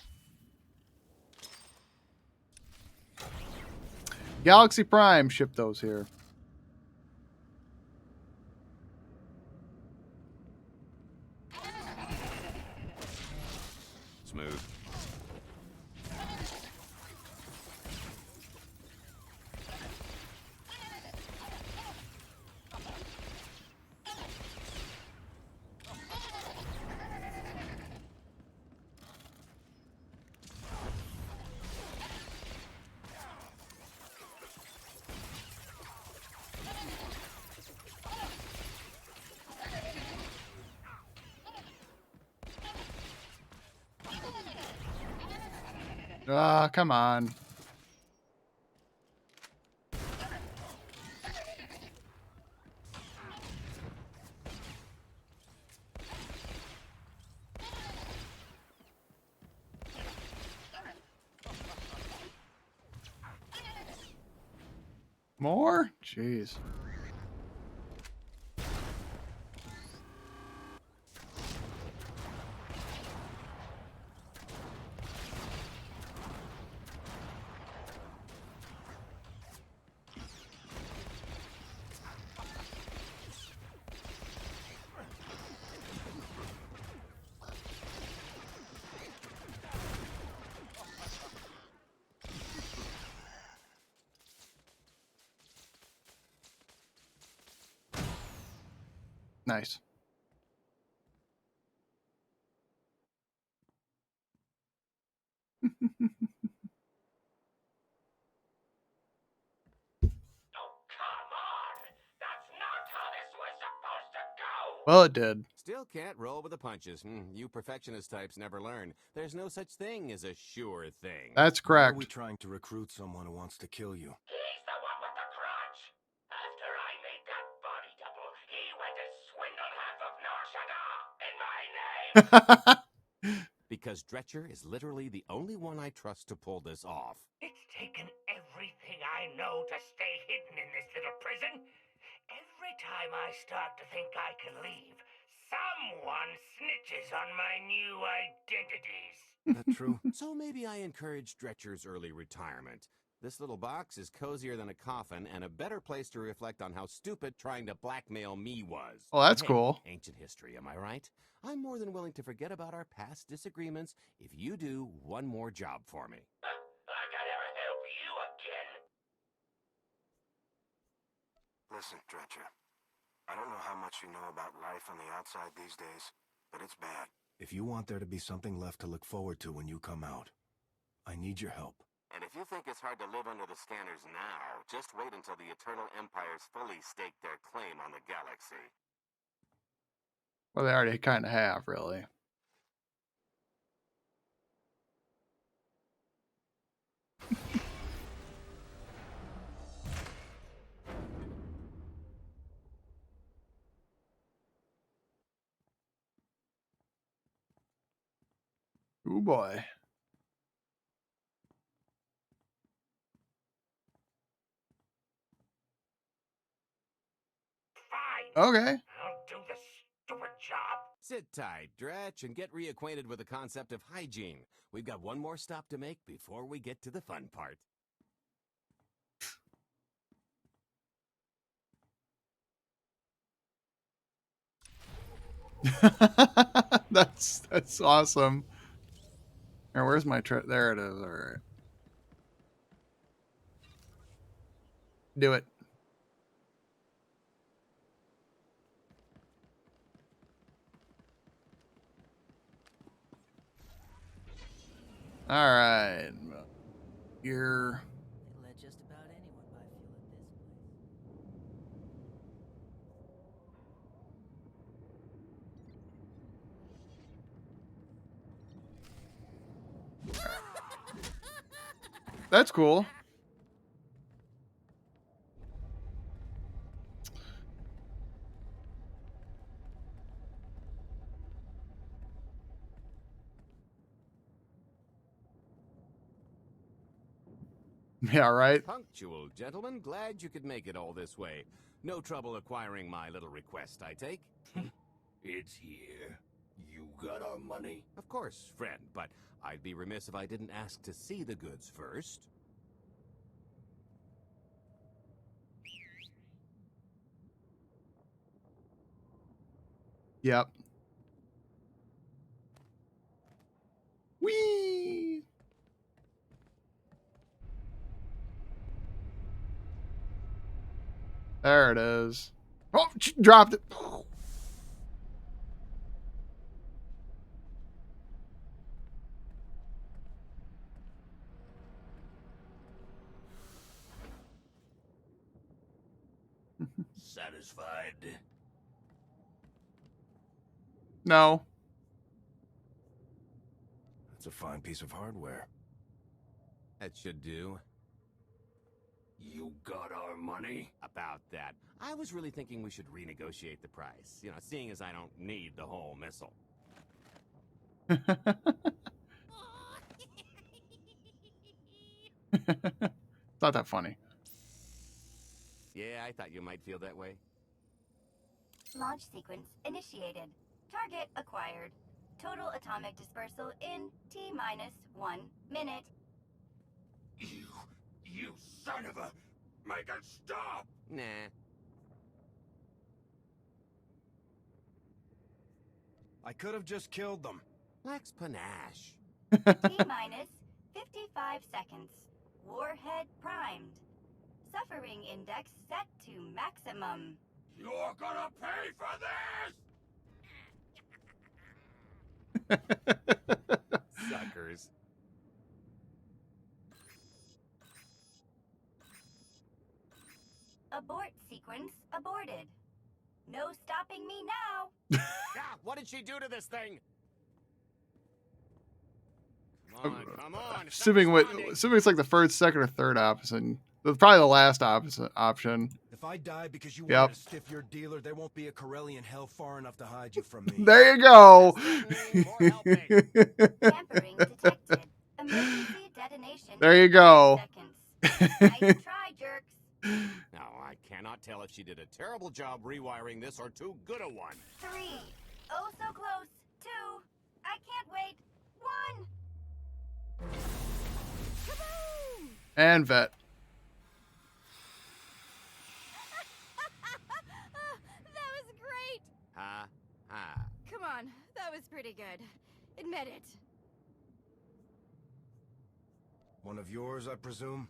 Galaxy Prime, ship those here. Smooth. Ah, come on. More? Jeez. Nice. Well, it did. Still can't roll with the punches. You perfectionist types never learn. There's no such thing as a sure thing. That's Why are correct. we trying to recruit someone who wants to kill you? He's the one with the grudge. After I made that body double, he went and swindled half of Nar Shaddaa in my name. Because Dretcher is literally the only one I trust to pull this off. It's taken everything I know to stay hidden in this little prison. Every time I start to think I can leave, someone snitches on my new identities. That true? So maybe I encourage Dretcher's early retirement. This little box is cozier than a coffin and a better place to reflect on how stupid trying to blackmail me was. Well, that's Hey, cool. Ancient history, am I right? I'm more than willing to forget about our past disagreements if you do one more job for me. Like I'd ever help you again. Listen, Dretcher. I don't know how much you know about life on the outside these days, but it's bad. If you want there to be something left to look forward to when you come out, I need your help. And if you think it's hard to live under the scanners now, just wait until the Eternal Empires fully stake their claim on the galaxy. Well, they already kind of have, really. Oh boy. Fine. Okay. I'll do the stupid job. Sit tight, Dretch, and get reacquainted with the concept of hygiene. We've got one more stop to make before we get to the fun part. That's awesome. Now, where's my there it is. All right. Do it. All right. You're Let just about anyone buy fuel at this That's cool. Yeah, right. Punctual, gentlemen. Glad you could make it all this way. No trouble acquiring my little request, I take? It's here. You got our money? Of course, friend, but I'd be remiss if I didn't ask to see the goods first. Yep. Whee! There it is. Oh, dropped it. Satisfied? No. That's a fine piece of hardware. That should do. You got our money? About that. I was really thinking we should renegotiate the price. You know, seeing as I don't need the whole missile. It's not that funny. Yeah, I thought you might feel that way. Launch sequence initiated. Target acquired. Total atomic dispersal in T-minus 1 minute. You son of a... Make it stop! Nah. I could have just killed them. Lax panache. T-minus 55 seconds. Warhead primed. Suffering index set to maximum. You're gonna pay for this! Suckers. Abort sequence aborted. No stopping me now. Ah, what did she do to this thing? Come on. Assuming it's like the first, second, or third option. Probably the last option. If I die because you Yep. want to stiff your dealer, there won't be a Corellian hell far enough to hide you from me. There you go. Tampering detected. Emergency detonation. There you go. Nice try, jerks. Now, I cannot tell if she did a terrible job rewiring this or too good a one. 3. Oh, so close. 2. I can't wait. 1. Kaboom! And vet. That was great. Ha. Come on, that was pretty good. Admit it. One of yours, I presume?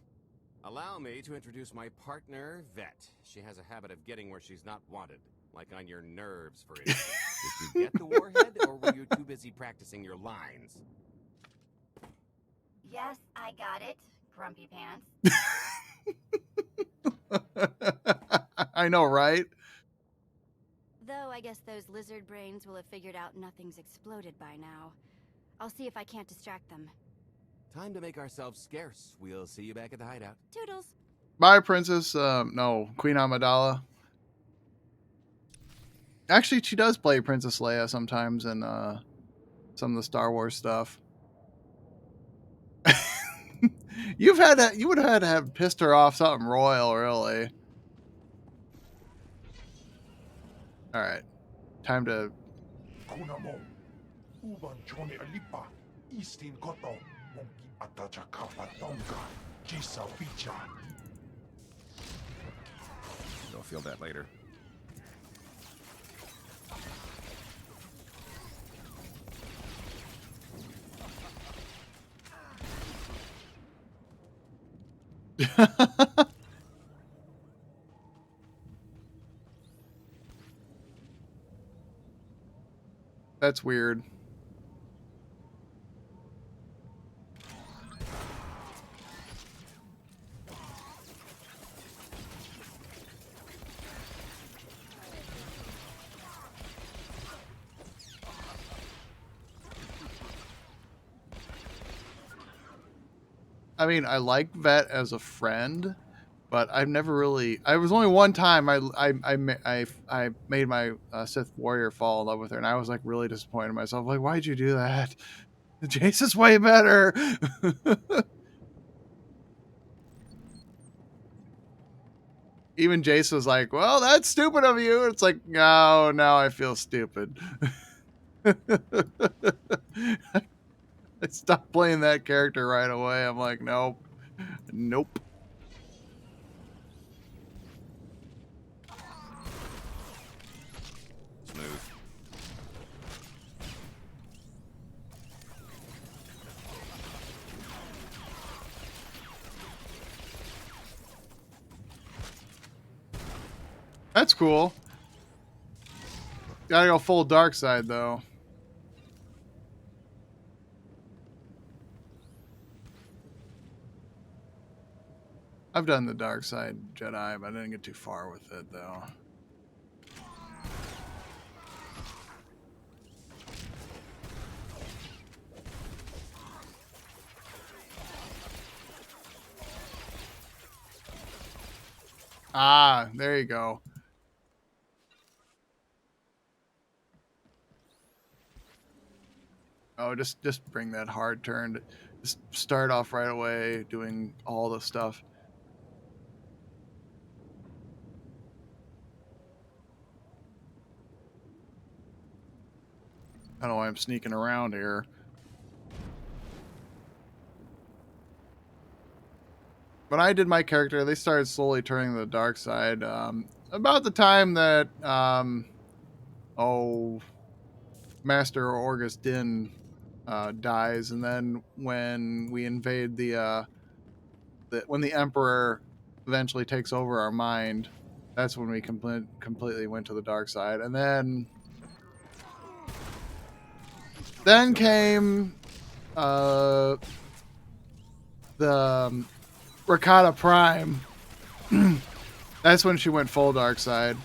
Allow me to introduce my partner, Vet. She has a habit of getting where she's not wanted. Like on your nerves, for instance. Did you get the warhead, or were you too busy practicing your lines? Yes, I got it. Grumpy pants. I know, right? Though I guess those lizard brains will have figured out nothing's exploded by now. I'll see if I can't distract them. Time to make ourselves scarce. We'll see you back at the hideout. Toodles. Bye, Princess. No, Queen Amidala. Actually, she does play Princess Leia sometimes in some of the Star Wars stuff. You would have had to have pissed her off something royal, really. All right, time to. Kunamo, uban chone alipa, istin koto, monkey atacha kapatonga, jisa picha. You'll feel that later. That's weird. I mean, I like Vet as a friend, but I've never really. I was only one time I made my Sith warrior fall in love with her, and I was like really disappointed in myself. Like, why'd you do that? Jace is way better. Even Jace was like, "Well, that's stupid of you." It's like, no, now I feel stupid. I stopped playing that character right away. I'm like, nope. Smooth. That's cool. Gotta go full dark side though. I've done the dark side Jedi, but I didn't get too far with it though. Ah, there you go. Oh, just bring that hard turn. Just start off right away doing all the stuff. I don't know why I'm sneaking around here. When I did my character, they started slowly turning to the dark side. About the time that Master Orgus Din dies, and then when we invade when the Emperor eventually takes over our mind, that's when we completely went to the dark side. And then came the Rakata Prime. That's when she went full dark side.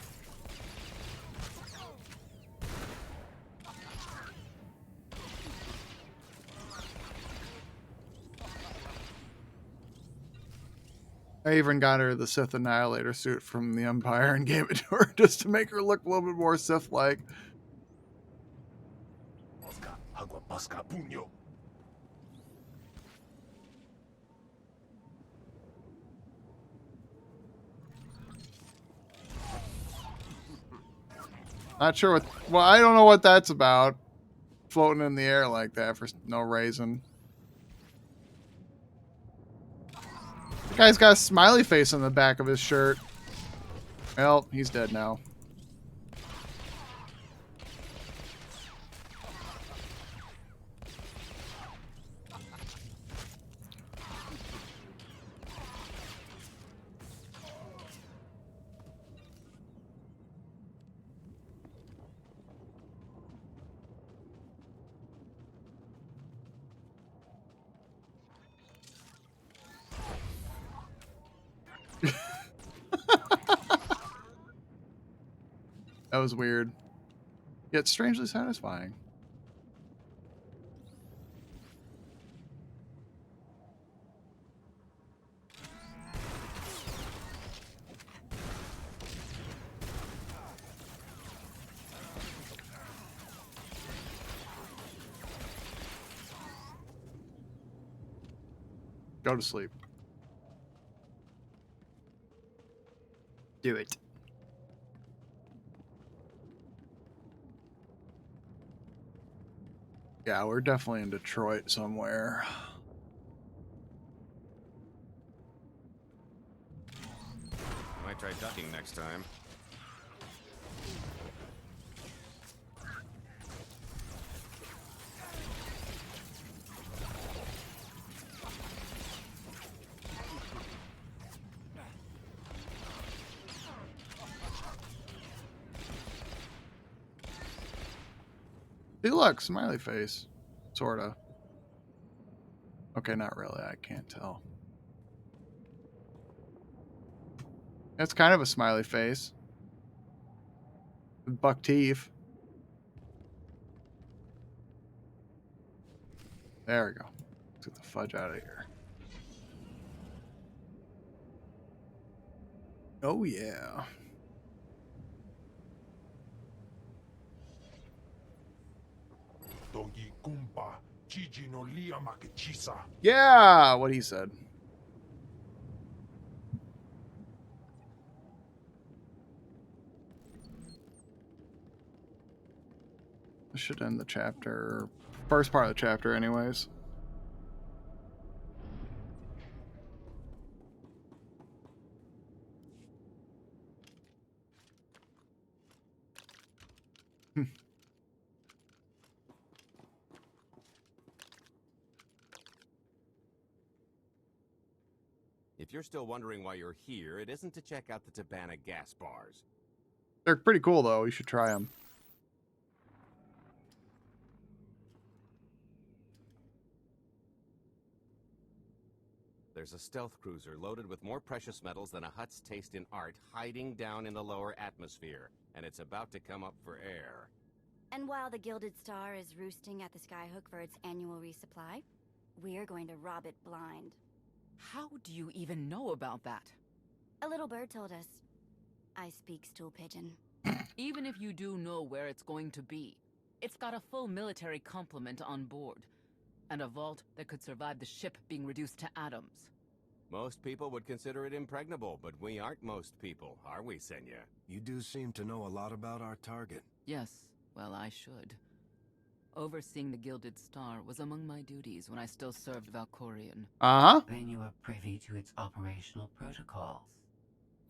I even got her the Sith Annihilator suit from the Empire and gave it to her just to make her look a little bit more Sith-like. Not sure what... Well, I don't know what that's about. Floating in the air like that for no reason. The guy's got a smiley face on the back of his shirt. Well, he's dead now. That was weird. Yet strangely satisfying. Go to sleep. Do it. Yeah, we're definitely in Detroit somewhere. Might try ducking next time. See, look, smiley face. Sorta. Okay, not really. I can't tell. It's kind of a smiley face. With buck teeth. There we go. Let's get the fudge out of here. Oh, yeah. Yeah, what he said. This should end the chapter. First part of the chapter, anyways. If you're still wondering why you're here, it isn't to check out the Tabana gas bars. They're pretty cool, though. You should try them. There's a stealth cruiser loaded with more precious metals than a Hutt's taste in art hiding down in the lower atmosphere, and it's about to come up for air. And while the Gilded Star is roosting at the Skyhook for its annual resupply, we're going to rob it blind. How do you even know about that? A little bird told us. I speak stool pigeon. Even if you do know where it's going to be, it's got a full military complement on board. And a vault that could survive the ship being reduced to atoms. Most people would consider it impregnable, but we aren't most people, are we, Senya? You do seem to know a lot about our target. Yes, well, I should. Overseeing the Gilded Star was among my duties when I still served Valkorion. Uh-huh. Then you are privy to its operational protocols.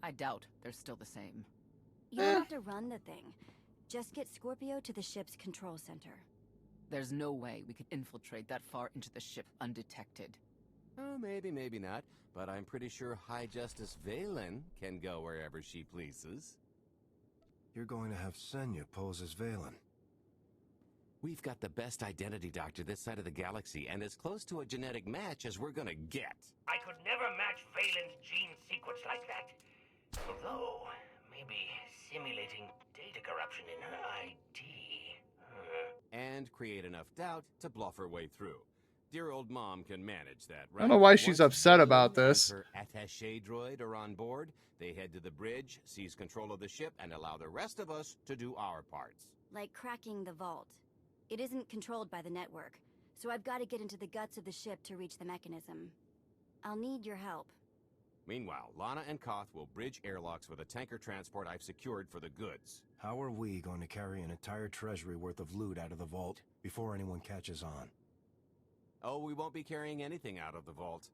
I doubt they're still the same. You don't have to run the thing. Just get Scorpio to the ship's control center. There's no way we could infiltrate that far into the ship undetected. Oh, maybe, maybe not. But I'm pretty sure High Justice Valen can go wherever she pleases. You're going to have Senya pose as Valen. We've got the best identity doctor this side of the galaxy, and as close to a genetic match as we're gonna get. I could never match Valen's gene sequence like that. Although, maybe simulating data corruption in her ID. And create enough doubt to bluff her way through. Dear old mom can manage that, right? I don't know why she's upset about this. Her attaché droid are on board. They head to the bridge, seize control of the ship, and allow the rest of us to do our parts. Like cracking the vault. It isn't controlled by the network, so I've got to get into the guts of the ship to reach the mechanism. I'll need your help. Meanwhile, Lana and Koth will bridge airlocks with a tanker transport I've secured for the goods. How are we going to carry an entire treasury worth of loot out of the vault before anyone catches on? Oh, we won't be carrying anything out of the vault.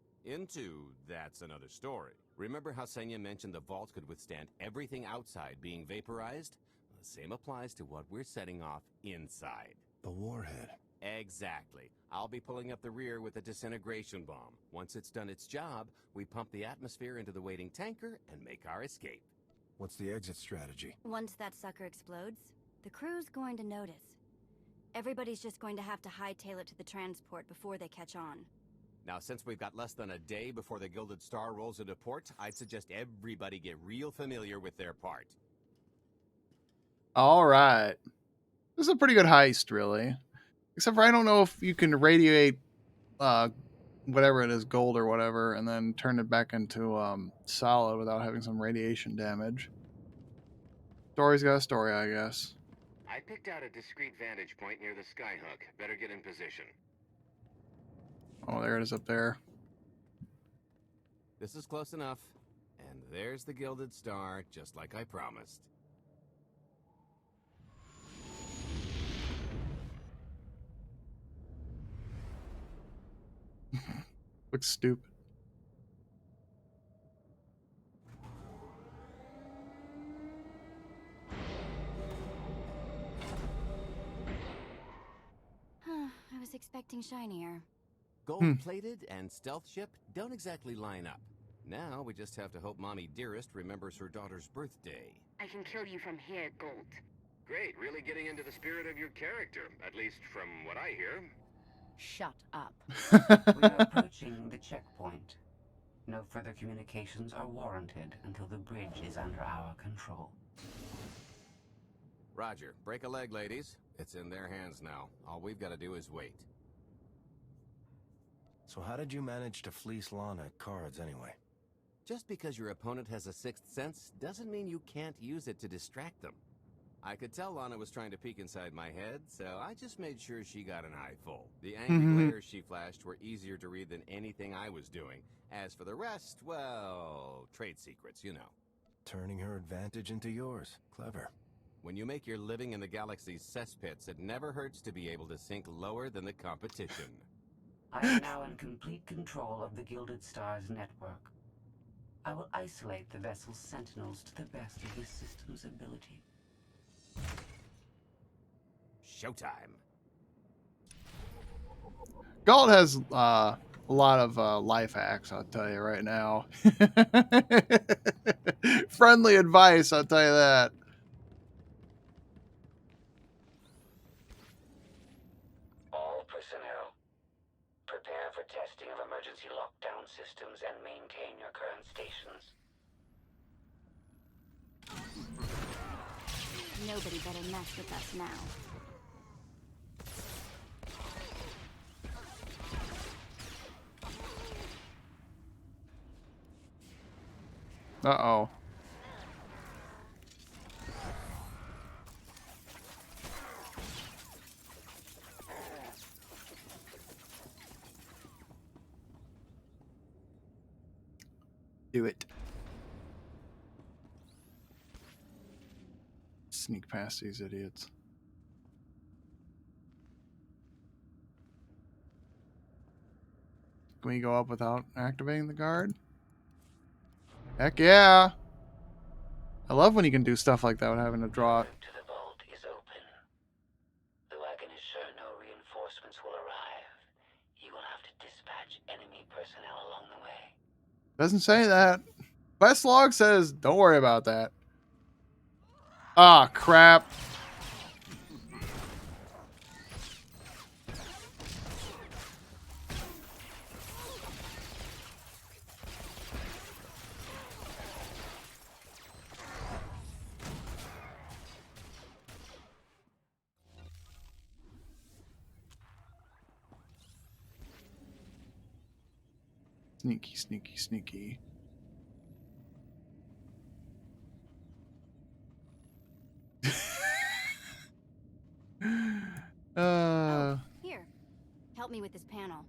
That's another story. Remember how Senya mentioned the vault could withstand everything outside being vaporized? The same applies to what we're setting off inside. The warhead. Exactly. I'll be pulling up the rear with a disintegration bomb. Once it's done its job, we pump the atmosphere into the waiting tanker and make our escape. What's the exit strategy? Once that sucker explodes, the crew's going to notice. Everybody's just going to have to hightail it to the transport before they catch on. Now, since we've got less than a day before the Gilded Star rolls into port, I'd suggest everybody get real familiar with their part. All right. This is a pretty good heist, really. Except for I don't know if you can radiate whatever it is, gold or whatever, and then turn it back into solid without having some radiation damage. Story's got a story, I guess. I picked out a discreet vantage point near the skyhook. Better get in position. Oh, there it is up there. This is close enough. And there's the Gilded Star, just like I promised. Looks stupid. I was expecting shinier. Gold-plated and stealth ship don't exactly line up. Now we just have to hope Mommy Dearest remembers her daughter's birthday. I can kill you from here, Gold. Great, really getting into the spirit of your character, at least from what I hear. Shut up. We are approaching the checkpoint. No further communications are warranted until the bridge is under our control. Roger. Break a leg, ladies. It's in their hands now. All we've got to do is wait. So how did you manage to fleece Lana at cards anyway? Just because your opponent has a sixth sense doesn't mean you can't use it to distract them. I could tell Lana was trying to peek inside my head, so I just made sure she got an eye full. The angry glares she flashed were easier to read than anything I was doing. As for the rest, well, trade secrets, you know. Turning her advantage into yours. Clever. When you make your living in the galaxy's cesspits, it never hurts to be able to sink lower than the competition. I am now in complete control of the Gilded Star's network. I will isolate the vessel's sentinels to the best of this system's ability. Showtime. Galt has a lot of life hacks, I'll tell you right now. Friendly advice, I'll tell you that. All personnel, prepare for testing of emergency lockdown systems and maintain your current stations. Nobody better mess with us now. Uh-oh. Do it. Sneak past these idiots. Can we go up without activating the guard? Heck yeah! I love when you can do stuff like that without having to draw it. To the vault is open. Though I can assure no reinforcements will arrive, you will have to dispatch enemy personnel along the way. Doesn't say that. Quest log says, don't worry about that. Ah, crap. Sneaky, sneaky, sneaky. Oh, here. Help me with this panel.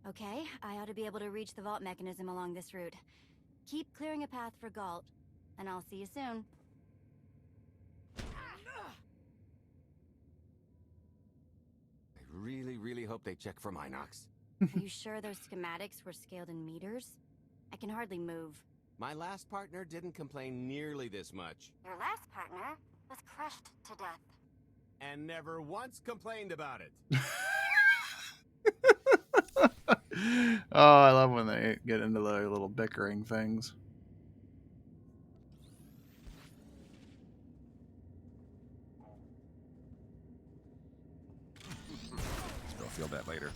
Okay, I ought to be able to reach the vault mechanism along this route. Keep clearing a path for Galt, and I'll see you soon. I really, really hope they check for Minox. Are you sure those schematics were scaled in meters? I can hardly move. My last partner didn't complain nearly this much. Your last partner was crushed to death. And never once complained about it. Oh, I love when they get into their little bickering things. Still feel that later.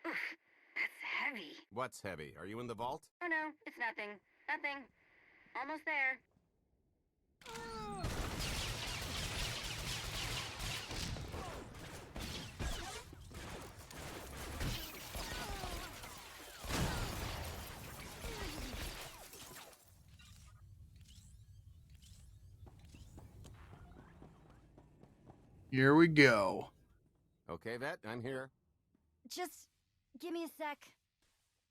Oof, that's heavy. What's heavy? Are you in the vault? Oh no, it's nothing. Nothing. Almost there. Here we go. Okay, Vet, I'm here. Just give me a sec.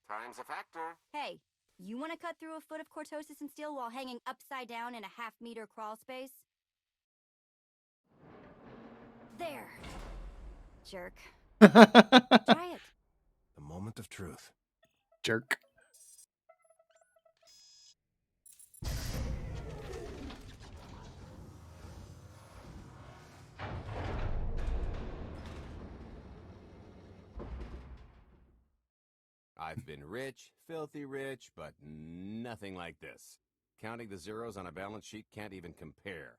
Time's a factor. Hey, you want to cut through a foot of cortosis and steel while hanging upside down in a half-meter crawl space? There. Jerk. Try it. The moment of truth. Jerk. I've been rich, filthy rich, but nothing like this. Counting the zeros on a balance sheet can't even compare.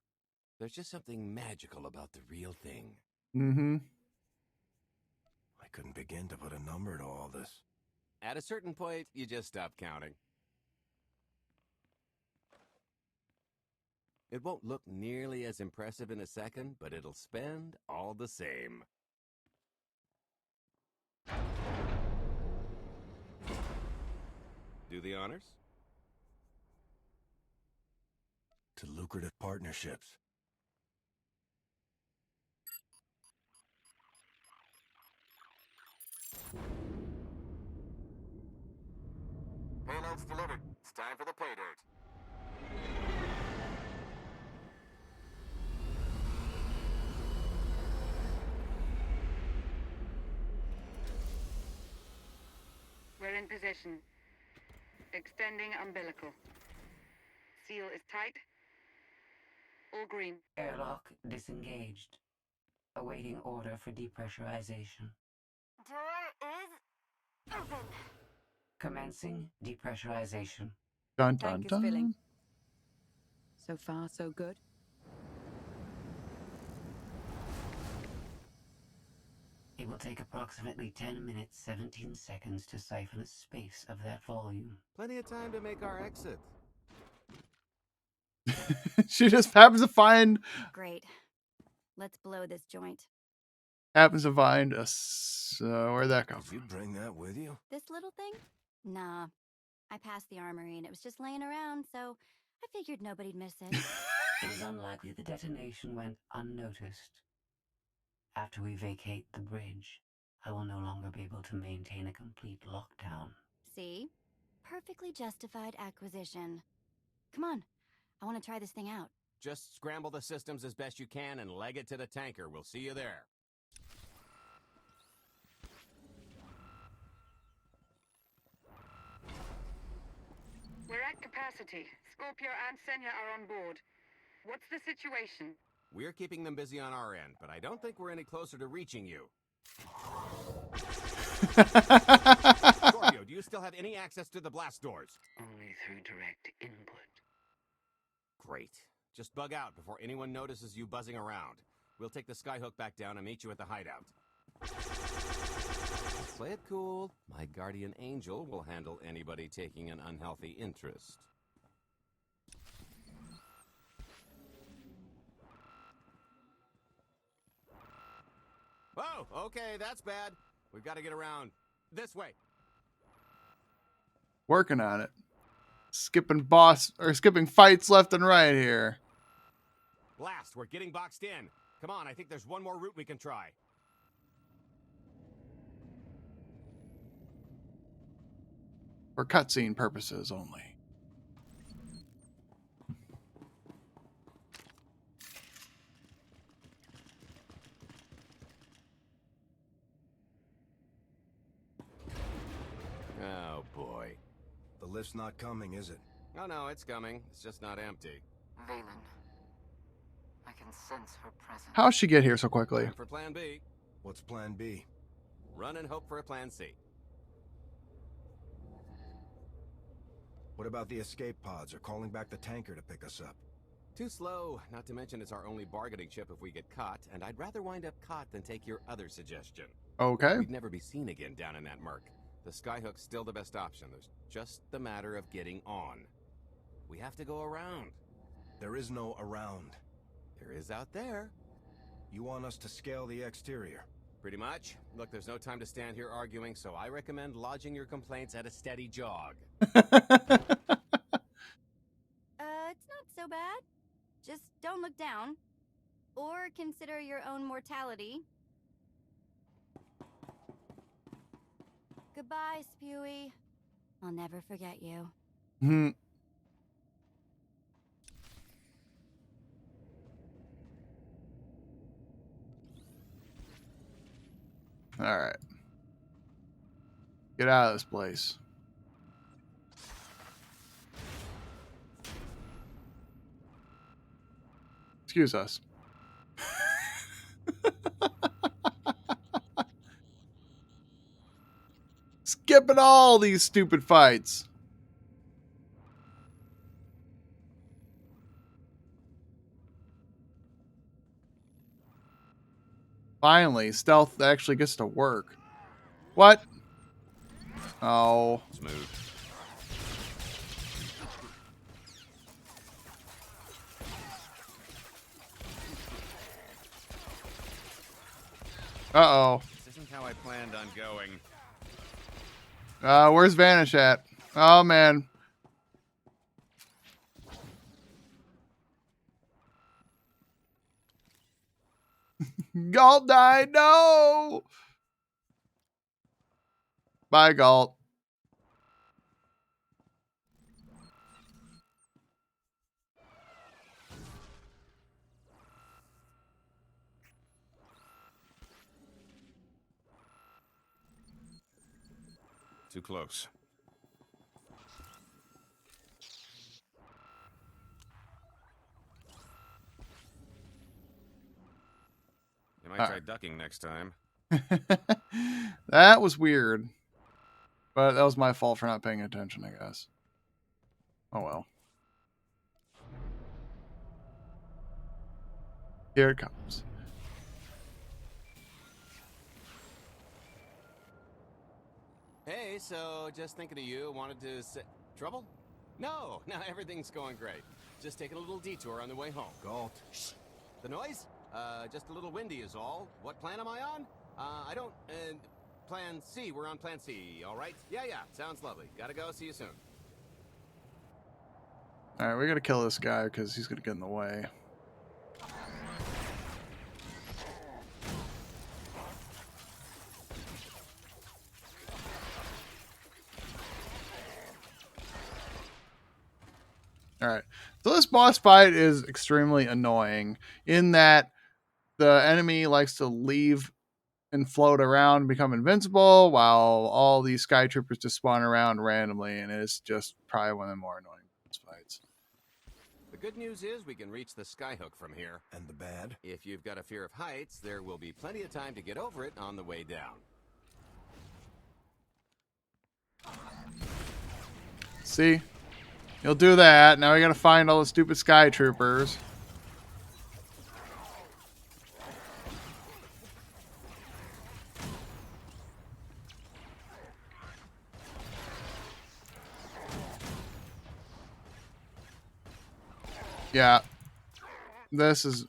There's just something magical about the real thing. Mm-hmm. I couldn't begin to put a number to all this. At a certain point, you just stop counting. It won't look nearly as impressive in a second, but it'll spend all the same. Do the honors? To lucrative partnerships. Payload's delivered. It's time for the pay dirt. We're in position. Extending umbilical. Seal is tight. All green. Airlock disengaged. Awaiting order for depressurization. Door is open. Commencing depressurization. Dun, Tank is dun, filling. dun. So far, so good. It will take approximately 10 minutes, 17 seconds to siphon a space of that volume. Plenty of time to make our exit. She just happens to find Great. Let's blow this joint. where'd that come Did you bring that with you? This little thing? Nah. I passed the armory and it was just laying around, so I figured nobody'd miss it. It is unlikely the detonation went unnoticed. After we vacate the bridge, I will no longer be able to maintain a complete lockdown. See? Perfectly justified acquisition. Come on. I want to try this thing out. Just scramble the systems as best you can and leg it to the tanker. We'll see you there. We're at capacity. Scorpio and Senya are on board. What's the situation? We're keeping them busy on our end, but I don't think we're any closer to reaching you. Scorpio, do you still have any access to the blast doors? Only through direct input. Great. Just bug out before anyone notices you buzzing around. We'll take the skyhook back down and meet you at the hideout. Play it cool. My guardian angel will handle anybody taking an unhealthy interest. Oh, okay, that's bad. We've got to get around. This way. Working on it. Skipping fights left and right here. Blast, we're getting boxed in. Come on, I think there's one more route we can try. For cutscene purposes only. Oh, boy. The lift's not coming, is it? Oh, no, it's coming. It's just not empty. Valen, I can sense her presence. How'd she get here so quickly? Time for plan B. What's plan B? Run and hope for a plan C. What about the escape pods or calling back the tanker to pick us up? Too slow, not to mention it's our only bargaining chip if we get caught, and I'd rather wind up caught than take your other suggestion. Okay. We'd never be seen again down in that murk. The skyhook's still the best option. There's just the matter of getting on. We have to go around. There is no around. There is out there. You want us to scale the exterior? Pretty much. Look, there's no time to stand here arguing, so I recommend lodging your complaints at a steady jog. It's not so bad. Just don't look down. Or consider your own mortality. Goodbye, Spewy. I'll never forget you. Hmm. All right. Get out of this place. Excuse us. Skipping all these stupid fights. Finally, stealth actually gets to work. What? Oh. Smooth. Uh-oh. This isn't how I planned on going. Where's Vanish at? Oh, man. Galt died. No. Bye, Galt. Too close. You might try ducking next time. That was weird. But that was my fault for not paying attention, I guess. Oh, well. Here it comes. Okay, so just thinking of you, wanted to say... Trouble? No, everything's going great. Just taking a little detour on the way home. Galt. Shh! The noise? Just a little windy is all. What plan am I on? I don't... Plan C. We're on Plan C, all right? Yeah, sounds lovely. Gotta go. See you soon. All right, we gotta kill this guy because he's gonna get in the way. All right, so this boss fight is extremely annoying in that the enemy likes to leave and float around and become invincible while all these sky troopers just spawn around randomly, and it's just probably one of the more annoying boss fights. The good news is we can reach the skyhook from here. And the bad? If you've got a fear of heights, there will be plenty of time to get over it on the way down. See? You'll do that. Now we gotta find all the stupid sky troopers. Yeah. This is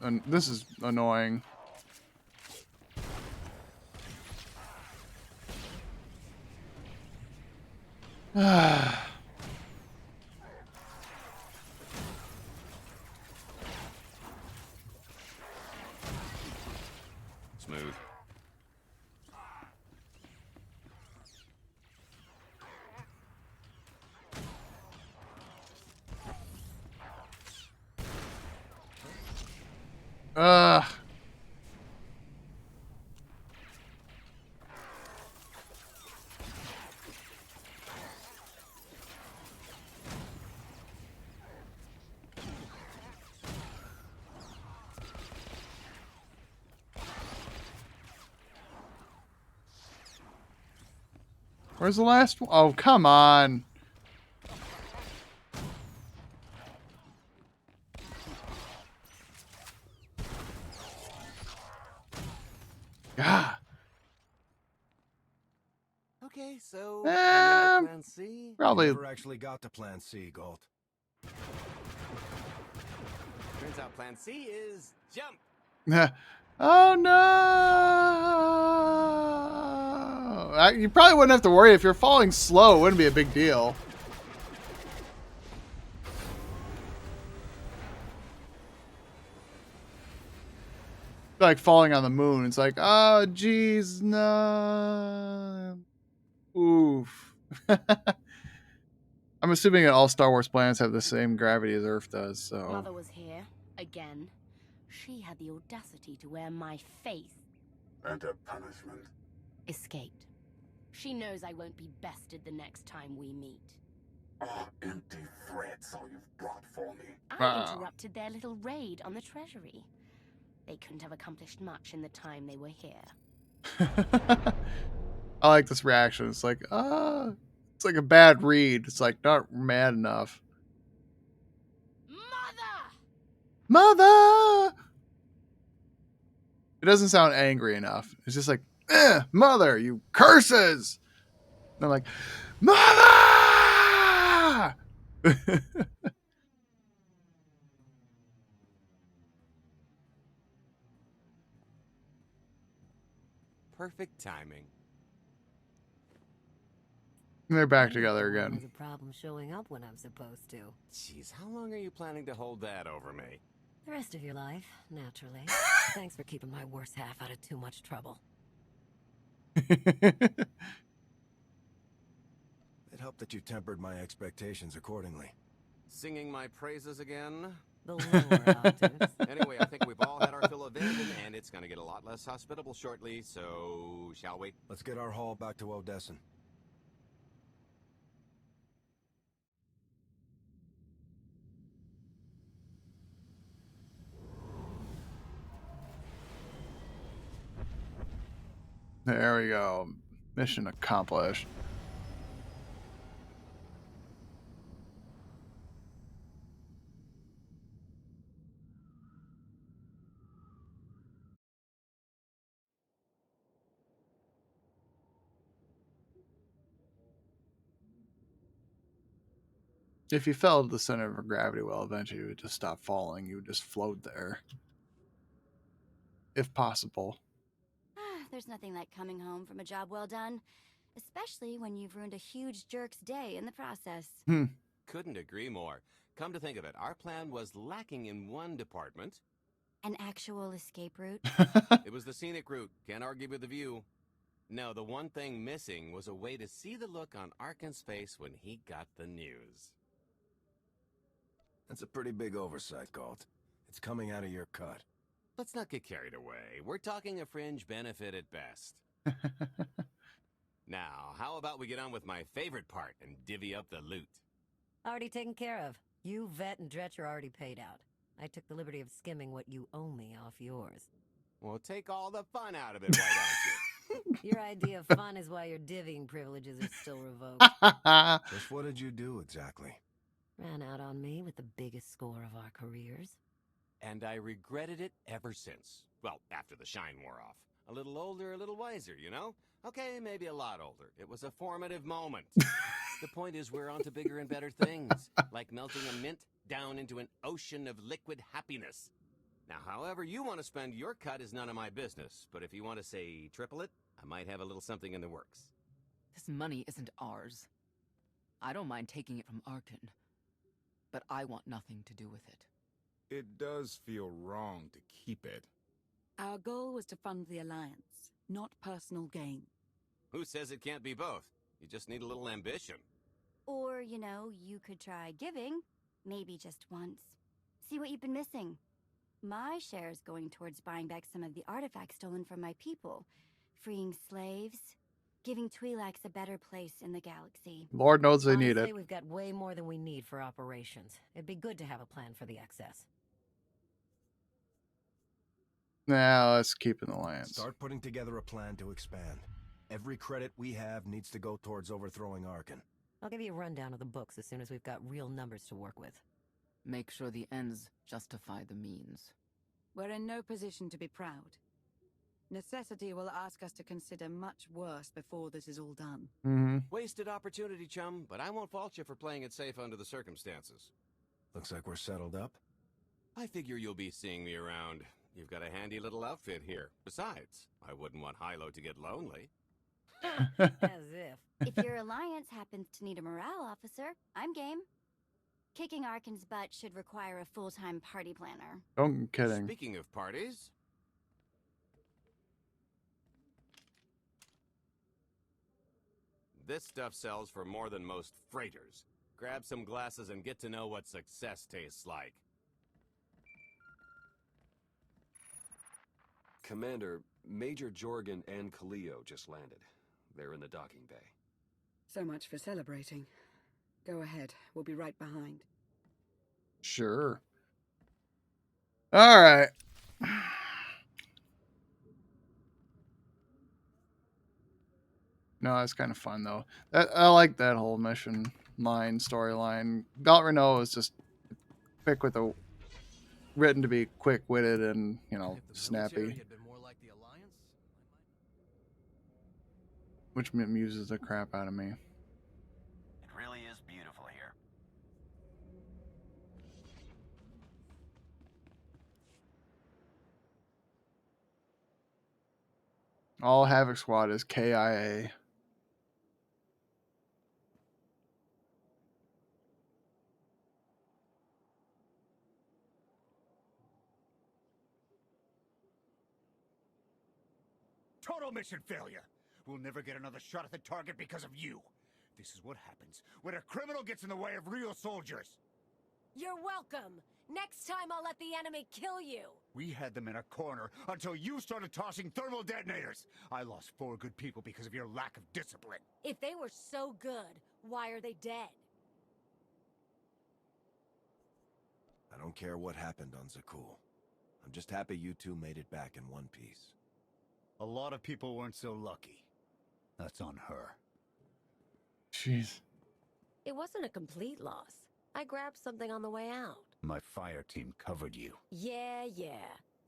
annoying. Smooth. Where's the last one? Oh, come on. Yeah. Okay, so Plan C? Probably. You never actually got to Plan C, Galt. Turns out Plan C is jump. Oh no! You probably wouldn't have to worry if you're falling slow. It wouldn't be a big deal. Like falling on the moon. It's like, oh, geez, no. Oof. I'm assuming that all Star Wars planets have the same gravity as Earth does, so. Mother was here, again. She had the audacity to wear my face. And a punishment. Escaped. She knows I won't be bested the next time we meet. Oh, empty threats all you've brought for me. I interrupted their little raid on the treasury. They couldn't have accomplished much in the time they were here. I like this reaction. It's like, it's like a bad read. It's like not mad enough. Mother! It doesn't sound angry enough. It's just like, mother, you curses! And I'm like, mother! Perfect timing. They're back together again. Has a problem showing up when I'm supposed to. Jeez, how long are you planning to hold that over me? The rest of your life, naturally. Thanks for keeping my worse half out of too much trouble. It helped that you tempered my expectations accordingly. Singing my praises again? The lower octaves. Anyway, I think we've all had our fill of Vanden, and it's gonna get a lot less hospitable shortly, so shall we? Let's get our haul back to Odessin. There we go. Mission accomplished. If you fell to the center of gravity, well, eventually you would just stop falling. You would just float there. If possible. There's nothing like coming home from a job well done, especially when you've ruined a huge jerk's day in the process. Couldn't agree more. Come to think of it, our plan was lacking in one department. An actual escape route? It was the scenic route. Can't argue with the view. No, the one thing missing was a way to see the look on Arkin's face when he got the news. That's a pretty big oversight, Galt. It's coming out of your cut. Let's not get carried away. We're talking a fringe benefit at best. Now, how about we get on with my favorite part and divvy up the loot? Already taken care of. You, Vet, and Dretch are already paid out. I took the liberty of skimming what you owe me off yours. Well, take all the fun out of it, why don't you? Your idea of fun is why your divvying privileges are still revoked. Just what did you do, exactly? Ran out on me with the biggest score of our careers. And I regretted it ever since. Well, after the shine wore off. A little older, a little wiser, you know? Okay, maybe a lot older. It was a formative moment. The point is we're on to bigger and better things, like melting a mint down into an ocean of liquid happiness. Now, however you want to spend your cut is none of my business, but if you want to say triple it, I might have a little something in the works. This money isn't ours. I don't mind taking it from Arkin, but I want nothing to do with it. It does feel wrong to keep it. Our goal was to fund the Alliance, not personal gain. Who says it can't be both? You just need a little ambition. Or, you know, you could try giving, maybe just once. See what you've been missing. My share is going towards buying back some of the artifacts stolen from my people, freeing slaves, giving Twi'leks a better place in the galaxy. Lord knows they need Honestly, it. we've got way more than we need for operations. It'd be good to have a plan for the excess. Nah, let's keep an alliance. Start putting together a plan to expand. Every credit we have needs to go towards overthrowing Arkin. I'll give you a rundown of the books as soon as we've got real numbers to work with. Make sure the ends justify the means. We're in no position to be proud. Necessity will ask us to consider much worse before this is all done. Wasted opportunity, chum, but I won't fault you for playing it safe under the circumstances. Looks like we're settled up. I figure you'll be seeing me around. You've got a handy little outfit here. Besides, I wouldn't want Hilo to get lonely. As if. If your alliance happens to need a morale officer, I'm game. Kicking Arkin's butt should require a full-time party planner. Don't kidding. Speaking of parties... This stuff sells for more than most freighters. Grab some glasses and get to know what success tastes like. Commander, Major Jorgen and Kaleo just landed. They're in the docking bay. So much for celebrating. Go ahead, we'll be right behind. Sure. All right. No, that's kind of fun though. I like that whole mission line storyline. Galt Renault is just quick with a written to be quick-witted and, you know, snappy, which amuses the crap out of me. It really is beautiful here. All Havoc Squad is KIA. Total mission failure. We'll never get another shot at the target because of you. This is what happens when a criminal gets in the way of real soldiers. You're welcome. Next time I'll let the enemy kill you. We had them in a corner until you started tossing thermal detonators. I lost 4 good people because of your lack of discipline. If they were so good, why are they dead? I don't care what happened on Zakul. I'm just happy you two made it back in one piece. A lot of people weren't so lucky. That's on her. Jeez. It wasn't a complete loss. I grabbed something on the way out. My fire team covered you. Yeah.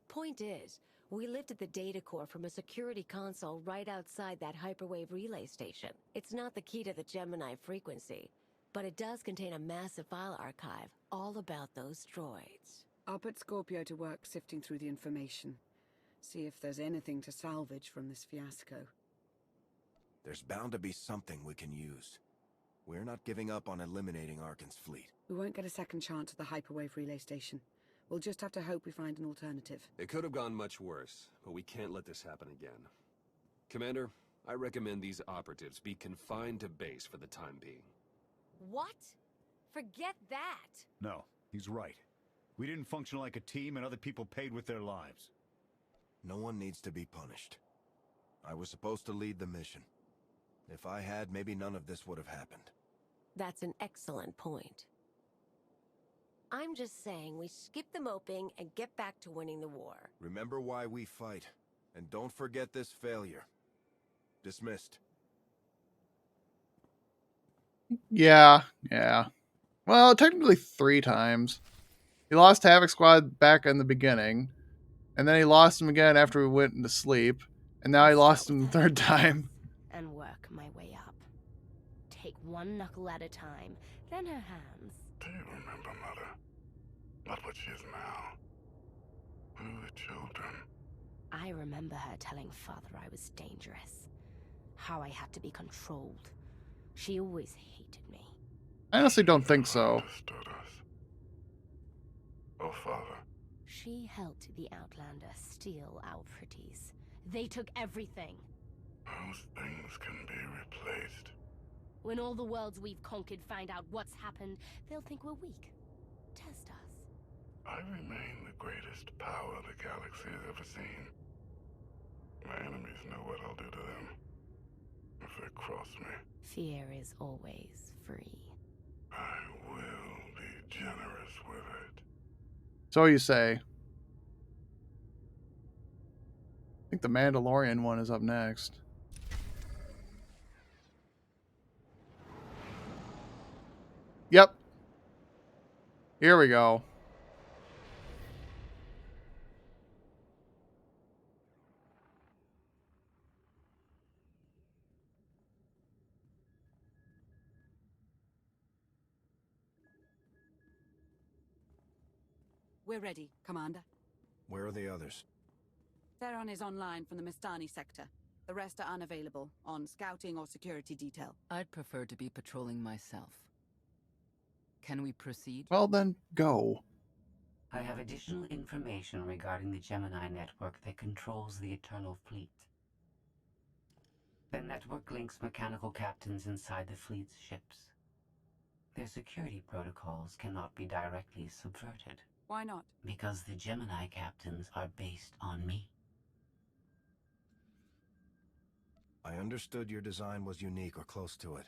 Point is, we lifted the data core from a security console right outside that hyperwave relay station. It's not the key to the Gemini frequency. But it does contain a massive file archive all about those droids. I'll put Scorpio to work sifting through the information. See if there's anything to salvage from this fiasco. There's bound to be something we can use. We're not giving up on eliminating Arkan's fleet. We won't get a second chance at the hyperwave relay station. We'll just have to hope we find an alternative. It could have gone much worse, but we can't let this happen again. Commander, I recommend these operatives be confined to base for the time being. What? Forget that! No, he's right. We didn't function like a team and other people paid with their lives. No one needs to be punished. I was supposed to lead the mission. If I had, maybe none of this would have happened. That's an excellent point. I'm just saying we skip the moping and get back to winning the war. Remember why we fight, and don't forget this failure. Dismissed. Yeah. Well, technically 3 times. He lost Havoc Squad back in the beginning, and then he lost him again after we went into sleep, and now he lost him the 3rd time. And work my way up. Take one knuckle at a time, then her hands. Do you remember, Mother? Not what she is now. We were the children. I remember her telling Father I was dangerous. How I had to be controlled. She always hated me. I honestly don't think so. Understood us. Oh, Father. She helped the Outlander steal our pretties. They took everything. Those things can be replaced. When all the worlds we've conquered find out what's happened, they'll think we're weak. Test us. I remain the greatest power the galaxy has ever seen. My enemies know what I'll do to them if they cross me. Fear is always free. I will be generous with it. So you say. I think the Mandalorian one is up next. Yep. Here we go. We're ready, Commander. Where are the others? Theron is online from the Mistani sector. The rest are unavailable, on scouting or security detail. I'd prefer to be patrolling myself. Can we proceed? Well then, go. I have additional information regarding the Gemini network that controls the Eternal Fleet. The network links mechanical captains inside the fleet's ships. Their security protocols cannot be directly subverted. Why not? Because the Gemini captains are based on me. I understood your design was unique or close to it.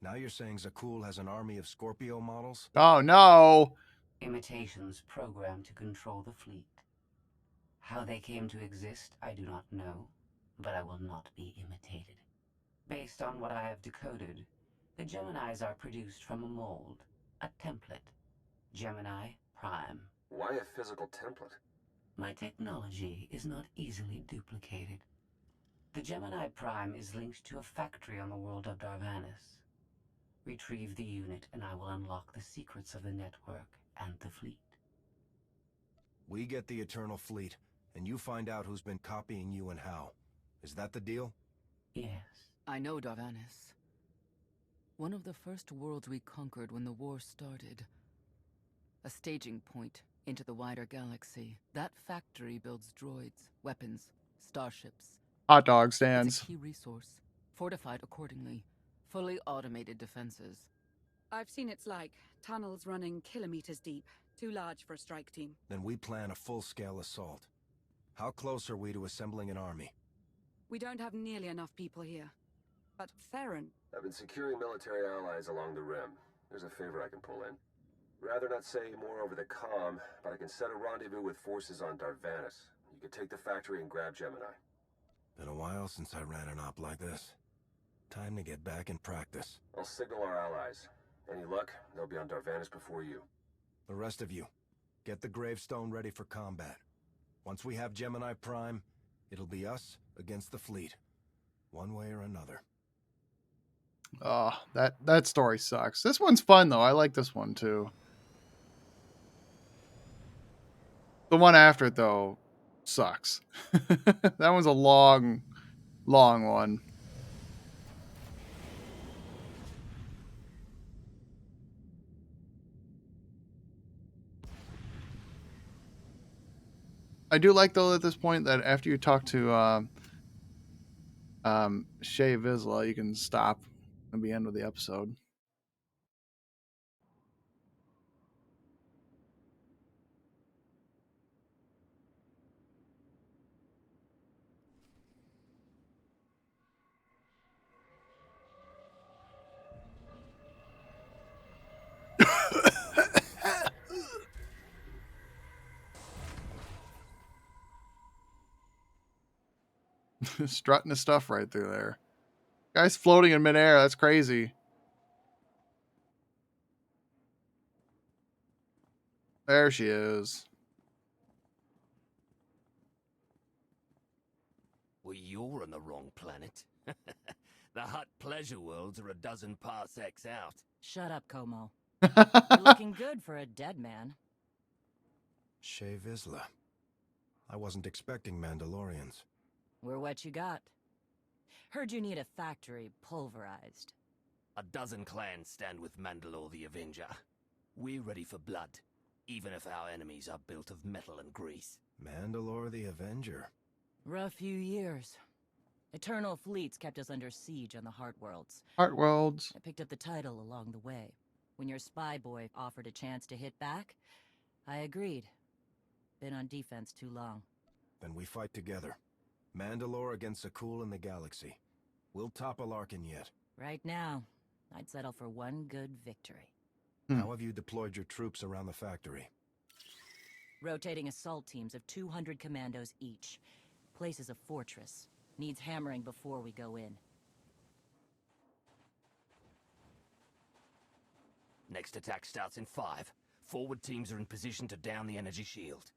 Now you're saying Zakul has an army of Scorpio models? Oh no! Imitations programmed to control the fleet. How they came to exist, I do not know, but I will not be imitated. Based on what I have decoded, the Geminis are produced from a mold, a template. Gemini Prime. Why a physical template? My technology is not easily duplicated. The Gemini Prime is linked to a factory on the world of Darvanis. Retrieve the unit and I will unlock the secrets of the network and the fleet. We get the Eternal Fleet, and you find out who's been copying you and how. Is that the deal? Yes. I know Darvanis. One of the first worlds we conquered when the war started. A staging point into the wider galaxy. That factory builds droids, weapons, starships. Hot dog stands. It's a key resource, fortified accordingly. Fully automated defenses. I've seen it's like tunnels running kilometers deep. Too large for a strike team. Then we plan a full-scale assault. How close are we to assembling an army? We don't have nearly enough people here. But Theron... I've been securing military allies along the rim. There's a favor I can pull in. Rather not say more over the comm, but I can set a rendezvous with forces on Darvanis. You can take the factory and grab Gemini. Been a while since I ran an op like this. Time to get back in practice. I'll signal our allies. Any luck, they'll be on Darvanis before you. The rest of you, get the gravestone ready for combat. Once we have Gemini Prime, it'll be us against the fleet. One way or another. Oh, that story sucks. This one's fun though. I like this one too. The one after it though sucks. That one's a long one. I do like though at this point that after you talk to Shay Vizsla, you can stop and be end of the episode. Strutting his stuff right through there. Guy's floating in midair. That's crazy. There she is. Well, you're on the wrong planet. The hot pleasure worlds are a dozen parsecs out. Shut up, Como. You're looking good for a dead man. Shay Vizsla. I wasn't expecting Mandalorians. We're what you got. Heard you need a factory pulverized. A dozen clans stand with Mandalore the Avenger. We're ready for blood, even if our enemies are built of metal and grease. Mandalore the Avenger. Rough few years. Eternal fleets kept us under siege on the Heartworlds. Heartworlds. I picked up the title along the way. When your spy boy offered a chance to hit back, I agreed. Been on defense too long. Then we fight together. Mandalore against Zakul and the galaxy. We'll topple Arkin yet. Right now, I'd settle for one good victory. How have you deployed your troops around the factory? Rotating assault teams of 200 commandos each. Place is a fortress. Needs hammering before we go in. Next attack starts in 5. Forward teams are in position to down the energy shield.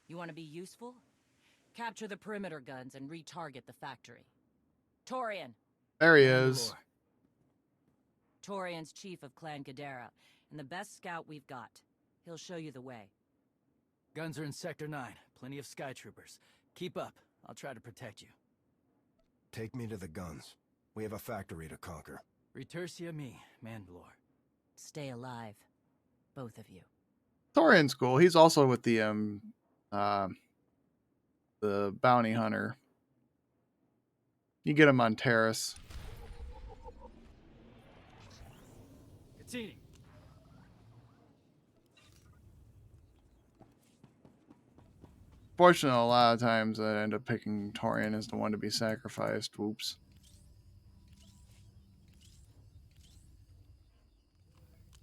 You want to be useful? Capture the perimeter guns and retarget the factory. Torian! There he is. Torian's chief of Clan Ghidorah, and the best scout we've got. He'll show you the way. Guns are in Sector 9. Plenty of sky troopers. Keep up. I'll try to protect you. Take me to the guns. We have a factory to conquer. Retursia me, Mandalore. Stay alive. Both of you. Torian's cool. He's also with the bounty hunter. You get him on Terrace. It's eating. Fortunately, a lot of times I end up picking Torian as the one to be sacrificed. Whoops.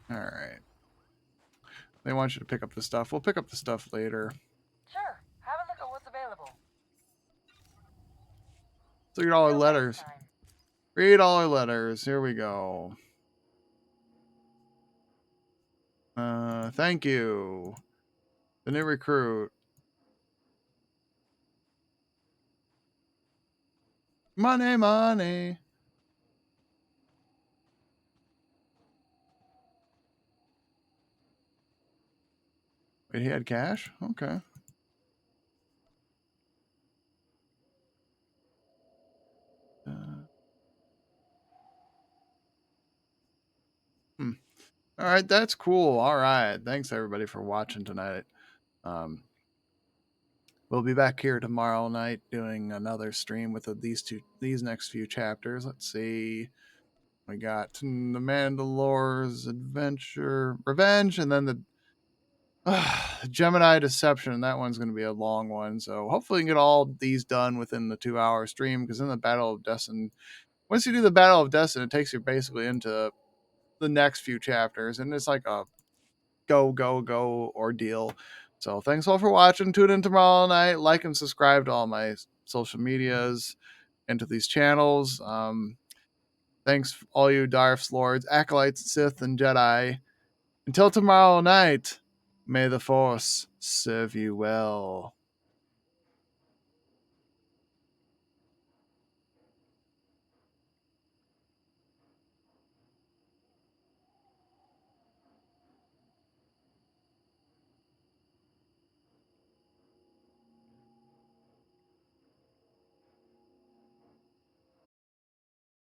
Alright. They want you to pick up the stuff. We'll pick up the stuff later. Sure. Have a look at what's available. $3 letters. $3 letters. Here we go. Thank you. The new recruit. Money, money. Wait, he had cash? Okay. All right, that's cool. All right. Thanks everybody for watching tonight. We'll be back here tomorrow night doing another stream with these next few chapters. Let's see. We got the Mandalore's Adventure, Revenge, and then the Gemini Deception. That one's going to be a long one. So hopefully we can get all these done within the 2-hour stream, because in the Battle of Destin, once you do the Battle of Destin, it takes you basically into the next few chapters, and it's like a go ordeal. So thanks all for watching. Tune in tomorrow night. Like and subscribe to all my social medias and to these channels. Thanks all you Darth Lords, Acolytes, Sith, and Jedi. Until tomorrow night, may the Force serve you well.